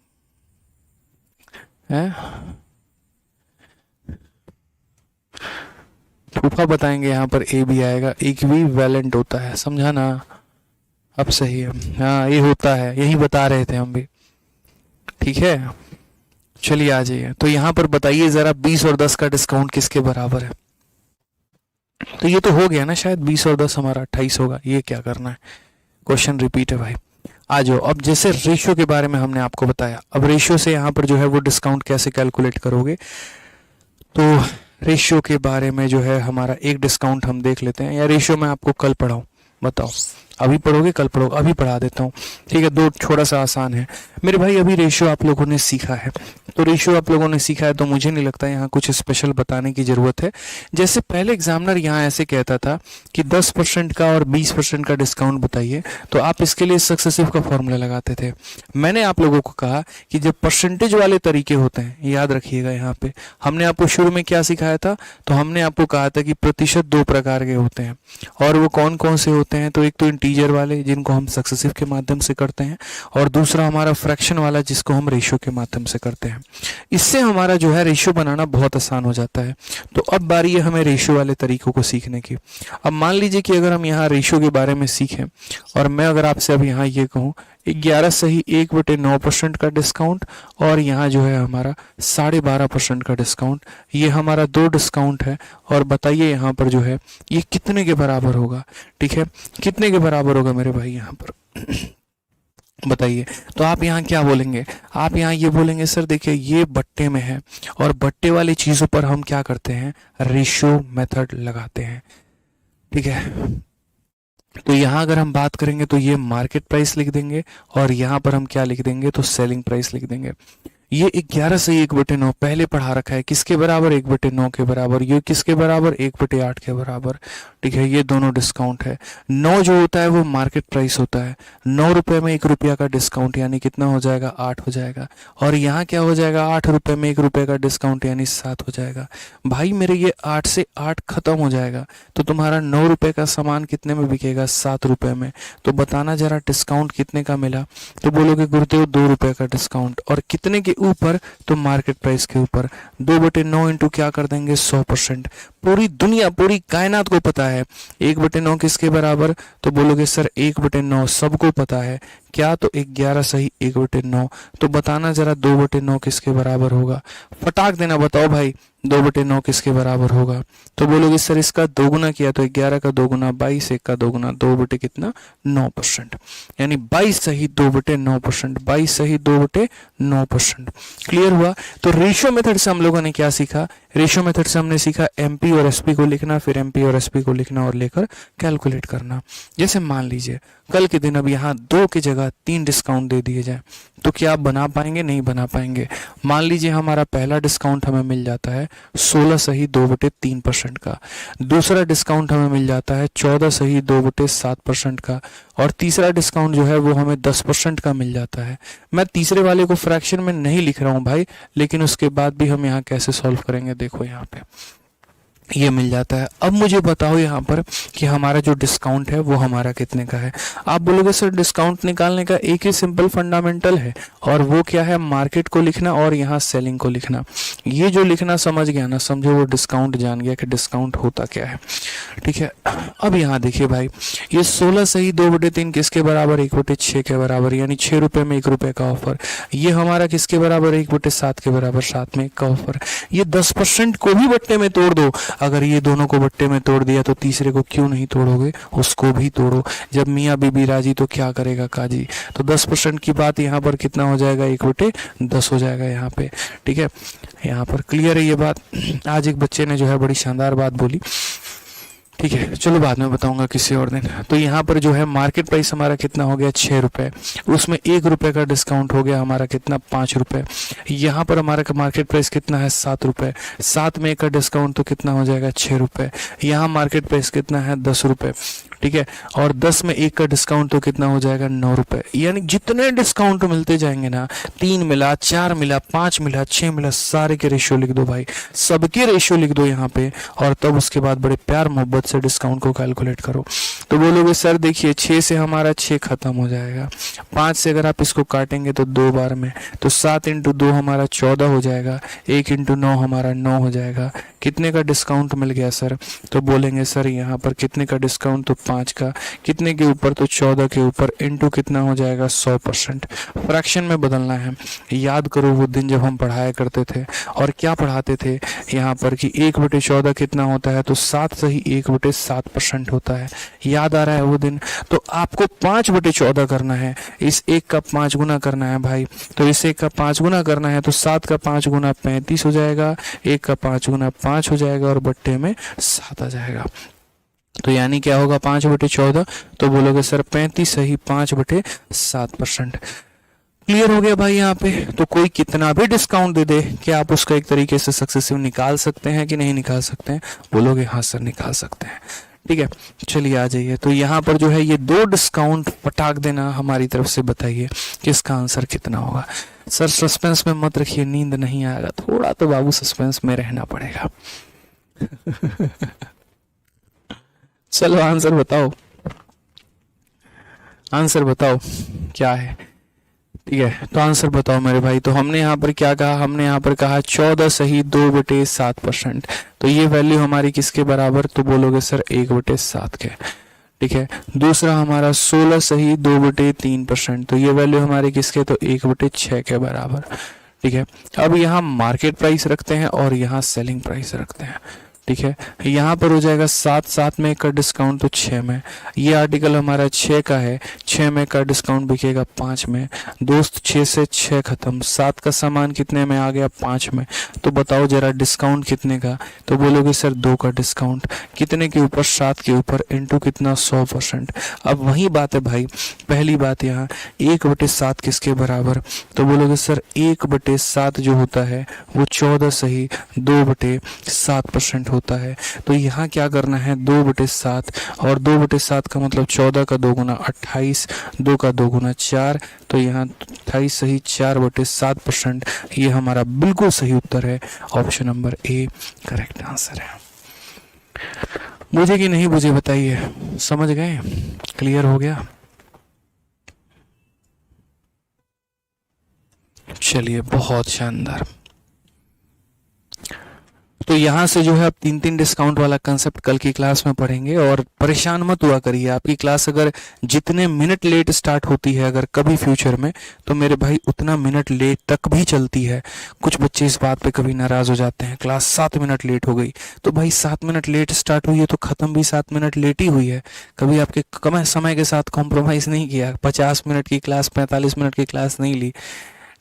है। फूफा बताएंगे, यहाँ पर ए भी आएगा, इक्विवेलेंट होता है, समझा ना। अब सही है, हाँ ये होता है, यही बता रहे थे हम भी। ठीक है, चलिए आ जाइए। तो यहाँ पर बताइए जरा 20 और 10 का डिस्काउंट किसके बराबर है। तो ये तो हो गया ना शायद, 20 और 10 हमारा 28 होगा। ये क्या करना है, क्वेश्चन रिपीट है भाई। आ जाओ, अब जैसे रेशियो के बारे में हमने आपको बताया, अब रेशियो से यहाँ पर जो है वो डिस्काउंट कैसे कैलकुलेट करोगे। तो रेशियो के बारे में जो है हमारा एक डिस्काउंट हम देख लेते हैं, या रेशियो मैं आपको कल पढ़ाऊँ, बताओ अभी पढ़ोगे कल पढ़ोगे, अभी पढ़ा देता हूँ। ठीक है, दो थोड़ा सा आसान है मेरे भाई। अभी रेशियो आप लोगों ने सीखा है, तो रेशियो आप लोगों ने सीखा है तो मुझे नहीं लगता यहाँ कुछ स्पेशल बताने की ज़रूरत है। जैसे पहले एग्जामिनर यहाँ ऐसे कहता था कि 10% का और 20% का डिस्काउंट बताइए, तो आप इसके लिए सक्सेसिव का फॉर्मूला लगाते थे। मैंने आप लोगों को कहा कि जब परसेंटेज वाले तरीके होते हैं, याद रखिएगा यहाँ पे हमने आपको शुरू में क्या सिखाया था, तो हमने आपको कहा था कि प्रतिशत 2 प्रकार के होते हैं, और वो कौन कौन से होते हैं। तो एक तो इंटीजर वाले जिनको हम सक्सेसिव के माध्यम से करते हैं, और दूसरा हमारा फ्रैक्शन वाला जिसको हम रेशियो के माध्यम से करते हैं। इससे हमारा जो है रेशियो बनाना बहुत आसान हो जाता है। तो अब बारी है हमें रेशियो वाले तरीकों को सीखने की। अब मान लीजिए कि अगर हम यहाँ रेशियो के बारे में सीखें, और मैं अगर आपसे अब यहाँ ये कहूँ 11 सही 1/9% का डिस्काउंट, और यहाँ जो है हमारा 12.5% का डिस्काउंट, ये हमारा 2 डिस्काउंट है। और बताइए यहाँ पर जो है ये कितने के बराबर होगा। ठीक है, कितने के बराबर होगा मेरे भाई यहाँ पर बताइए। तो आप यहाँ क्या बोलेंगे, आप यहाँ ये बोलेंगे सर देखिए ये बट्टे में है, और बट्टे वाली चीज़ों पर हम क्या करते हैं, रेशियो मेथड लगाते हैं। ठीक है, तो यहाँ अगर हम बात करेंगे तो ये मार्केट प्राइस लिख देंगे, और यहाँ पर हम क्या लिख देंगे, तो सेलिंग प्राइस लिख देंगे। ये 11 से 1/9 पहले पढ़ा रखा है, किसके बराबर, 1/9 के बराबर। ये किसके बराबर, 1/8 के बराबर। ठीक है, ये दोनों डिस्काउंट है। 9 जो होता है वो मार्केट प्राइस होता है, 9 रुपए में 1 रुपया का डिस्काउंट, यानी कितना हो जाएगा, 8 हो जाएगा। और यहाँ क्या हो जाएगा, 8 रुपए में 1 रुपये का डिस्काउंट, यानी 7 हो जाएगा। भाई मेरे ये 8 से 8 खत्म हो जाएगा, तो तुम्हारा 9 रुपये का सामान कितने में बिकेगा, 7 रुपये में। तो बताना जरा डिस्काउंट कितने का मिला, तो बोलोगे गुरुदेव 2 रुपये का डिस्काउंट, और कितने के ऊपर, तो मार्केट प्राइस के ऊपर। 2/9 इंटू क्या कर देंगे, 100%। पूरी दुनिया पूरी कायनात को पता है 1/9 किसके बराबर, तो बोलोगे सर 1/9 सबको पता है क्या, तो 11 सही 1/9। तो बताना जरा 2/9 किसके बराबर होगा, फटाक देना बताओ भाई 2/9 किसके बराबर होगा। तो बोलोगे सर इसका दोगुना किया, तो 11 का दोगुना 22, 1 का दोगुना 2 बटे कितना, 9%, यानी 22 सही 2/9%, 22 सही 2/9%। क्लियर हुआ। तो रेशियो मेथड से हम लोगों ने क्या सीखा, रेशियो मेथड से हमने सीखा एमपी और एसपी को लिखना, फिर एमपी और एसपी को लिखना और लेकर कैलकुलेट करना। जैसे मान लीजिए कल के दिन अब यहाँ 2 की जगह 3 डिस्काउंट दे दिए जाए, तो क्या आप बना पाएंगे, नहीं बना पाएंगे। मान लीजिए हमारा पहला डिस्काउंट हमें मिल जाता है 16 सही 2/3% का, दूसरा डिस्काउंट हमें मिल जाता है 14 सही 2/7% का, और तीसरा डिस्काउंट जो है वो हमें 10% का मिल जाता है। मैं तीसरे वाले को फ्रैक्शन में नहीं लिख रहा हूँ भाई, लेकिन उसके बाद भी हम यहाँ कैसे सॉल्व करेंगे, देखो यहाँ पे ये मिल जाता है। अब मुझे बताओ यहाँ पर कि हमारा जो डिस्काउंट है वो हमारा कितने का है। आप बोलोगे सर डिस्काउंट निकालने का एक ही सिंपल फंडामेंटल है, और वो क्या है, मार्केट को लिखना और यहाँ सेलिंग को लिखना। ये जो लिखना समझ गया ना, समझो वो डिस्काउंट जान गया कि डिस्काउंट होता क्या है। ठीक है, अब यहाँ देखिए भाई, ये 16 सही 2/3 किसके बराबर, 1/6 के बराबर, यानी 6 रुपये में 1 रुपये का ऑफर। ये हमारा किसके बराबर, 1/7 के बराबर, 7 में 1 का ऑफर। ये 10% को भी बट्टे में तोड़ दो। अगर ये दोनों को बट्टे में तोड़ दिया तो तीसरे को क्यों नहीं तोड़ोगे, उसको भी तोड़ो। जब मियाँ बीबी राजी तो क्या करेगा काजी। तो 10% की बात यहाँ पर कितना हो जाएगा, 1/10 हो जाएगा यहाँ पे। ठीक है, यहाँ पर क्लियर है ये बात। आज एक बच्चे ने जो है बड़ी शानदार बात बोली, ठीक है, चलो बाद में बताऊंगा किसी और दिन। तो यहाँ पर जो है मार्केट प्राइस हमारा कितना हो गया, 6 रुपये, उसमें 1 रुपये का डिस्काउंट हो गया हमारा कितना, 5 रुपये। यहाँ पर हमारा मार्केट प्राइस कितना है, 7 रुपये, 7 में 1 का डिस्काउंट तो कितना हो जाएगा, 6 रुपये। यहाँ मार्केट प्राइस कितना है, 10 रुपये। ठीक है, और 10 में 1 का डिस्काउंट तो कितना हो जाएगा, 9 रुपये। यानी जितने डिस्काउंट मिलते जाएंगे ना, 3 मिला, 4 मिला, 5 मिला, 6 मिला, सारे के रेशियो लिख दो भाई, सबके रेशियो लिख दो यहाँ पे, और तब उसके बाद बड़े प्यार मोहब्बत से डिस्काउंट को कैलकुलेट करो। तो बोलोगे सर देखिए 6 से हमारा 6 खत्म हो जाएगा, 5 से अगर आप इसको काटेंगे तो 2 बार में, तो 7 × 2 हमारा 14 हो जाएगा, 1 × 9 हमारा 9 हो जाएगा। कितने का डिस्काउंट मिल गया सर, तो बोलेंगे सर यहाँ पर कितने का डिस्काउंट, तो 5 का, कितने के ऊपर, तो 14 के ऊपर, इनटू कितना हो जाएगा, 100%। फ्रैक्शन में बदलना है। याद करो वो दिन जब हम पढ़ाया करते थे, और क्या पढ़ाते थे यहाँ पर कि 1/14 कितना होता है, तो 7 सही 1/7% होता है। याद आ रहा है वो दिन। तो आपको 5/14 करना है, इस 1 का 5 गुना करना है भाई। तो इस 1 का 5 गुना करना है, तो 7 का 5 गुना 35 हो जाएगा, 1 का 5 गुना 5 हो जाएगा, और बट्टे में 7 आ जाएगा। तो यानी क्या होगा, 5/14, तो बोलोगे सर 35 सही 5/7%। क्लियर हो गया भाई यहाँ पे। तो कोई कितना भी डिस्काउंट दे दे, क्या आप उसका एक तरीके से सक्सेसिव निकाल सकते हैं कि नहीं निकाल सकते हैं, बोलोगे हाँ सर निकाल सकते हैं। ठीक है, चलिए आ जाइए। तो यहाँ पर जो है ये 2 डिस्काउंट पटाक देना हमारी तरफ से, बताइए कि इसका आंसर कितना होगा। सर सस्पेंस में मत रखिए, नींद नहीं आएगा, थोड़ा तो बाबू सस्पेंस में रहना पड़ेगा। चलो आंसर बताओ, आंसर बताओ क्या है। ठीक है, तो आंसर बताओ मेरे भाई। तो हमने यहाँ पर क्या कहा, हमने यहाँ पर कहा 14 सही 2/7%। तो ये वैल्यू हमारी किसके बराबर, तो बोलोगे सर 1/7 के। ठीक है, दूसरा हमारा 16 सही 2/3%। तो ये वैल्यू हमारी किसके, तो 1/6 के बराबर। ठीक है, अब यहाँ मार्केट प्राइस रखते हैं और यहाँ सेलिंग प्राइस रखते हैं। ठीक है, यहाँ पर हो जाएगा 7 में 1 का डिस्काउंट, तो 6 में। ये आर्टिकल हमारा 6 का है, 6 में 1 का डिस्काउंट बिकेगा 5 में। दोस्त 6 से 6 खत्म, 7 का सामान कितने में आ गया, 5 में। तो बताओ जरा डिस्काउंट कितने का, तो बोलोगे सर 2 का डिस्काउंट, कितने के ऊपर, 7 के ऊपर, इनटू कितना, 100%। अब वही बात है भाई, पहली बात यहाँ 1/7 किसके बराबर, तो बोलोगे सर 1/7 जो होता है वो 14 सही 2/7% होता है। तो यहाँ क्या करना है, 2/7, और 2/7 का मतलब 14 का 2 गुना 28, 2 का 2 गुना 4, तो यहाँ 28 सही 4/7%। ये हमारा बिल्कुल सही उत्तर है, option number A correct answer है। बुझे कि नहीं बुझे बताइए, समझ गए, क्लियर हो गया। चलिए बहुत शानदार। तो यहाँ से जो है आप 3 डिस्काउंट वाला कंसेप्ट कल की क्लास में पढ़ेंगे, और परेशान मत हुआ करिए। आपकी क्लास अगर जितने मिनट लेट स्टार्ट होती है अगर कभी फ्यूचर में, तो मेरे भाई उतना मिनट लेट तक भी चलती है। कुछ बच्चे इस बात पे कभी नाराज हो जाते हैं, क्लास 7 मिनट लेट हो गई, तो भाई 7 मिनट लेट स्टार्ट हुई है तो खत्म भी 7 मिनट लेट ही हुई है। कभी आपके कम समय के साथ कॉम्प्रोमाइज़ नहीं किया, 50 मिनट की क्लास 45 मिनट की क्लास नहीं ली।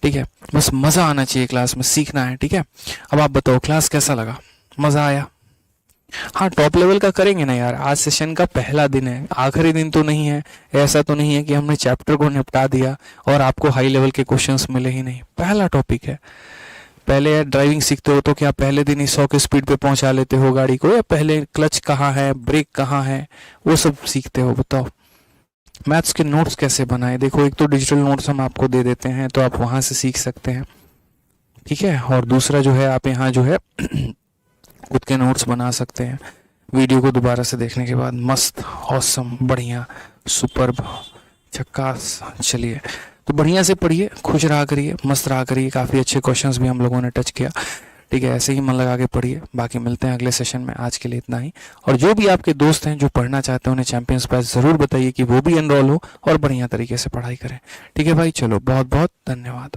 ठीक है, बस मज़ा आना चाहिए क्लास में, सीखना है। ठीक है, अब आप बताओ क्लास कैसा लगा, मज़ा आया। हाँ टॉप लेवल का करेंगे ना यार, आज सेशन का पहला दिन है, आखिरी दिन तो नहीं है। ऐसा तो नहीं है कि हमने चैप्टर को निपटा दिया और आपको हाई लेवल के क्वेश्चंस मिले ही नहीं। पहला टॉपिक है। पहले यार ड्राइविंग सीखते हो तो क्या पहले दिन ही 100 की स्पीड पे पहुंचा लेते हो गाड़ी को, या पहले क्लच कहाँ है, ब्रेक कहाँ है, वो सब सीखते हो। बताओ मैथ्स के नोट्स कैसे बनाए। देखो एक तो डिजिटल नोट्स हम आपको दे देते हैं, तो आप वहाँ से सीख सकते हैं। ठीक है, और दूसरा जो है आप यहाँ जो है खुद के नोट्स बना सकते हैं वीडियो को दोबारा से देखने के बाद। मस्त, ऑसम, बढ़िया, सुपर्ब, झक्कास। चलिए, तो बढ़िया से पढ़िए, खुश रहा करिए, मस्त रहा करिए। काफ़ी अच्छे क्वेश्चंस भी हम लोगों ने टच किया, ठीक है। ऐसे ही मन लगा के पढ़िए। बाकी मिलते हैं अगले सेशन में, आज के लिए इतना ही। और जो भी आपके दोस्त हैं जो पढ़ना चाहते हैं उन्हें चैंपियंस बैच ज़रूर बताइए कि वो भी एनरोल हो और बढ़िया तरीके से पढ़ाई करें, ठीक है भाई। चलो, बहुत बहुत धन्यवाद।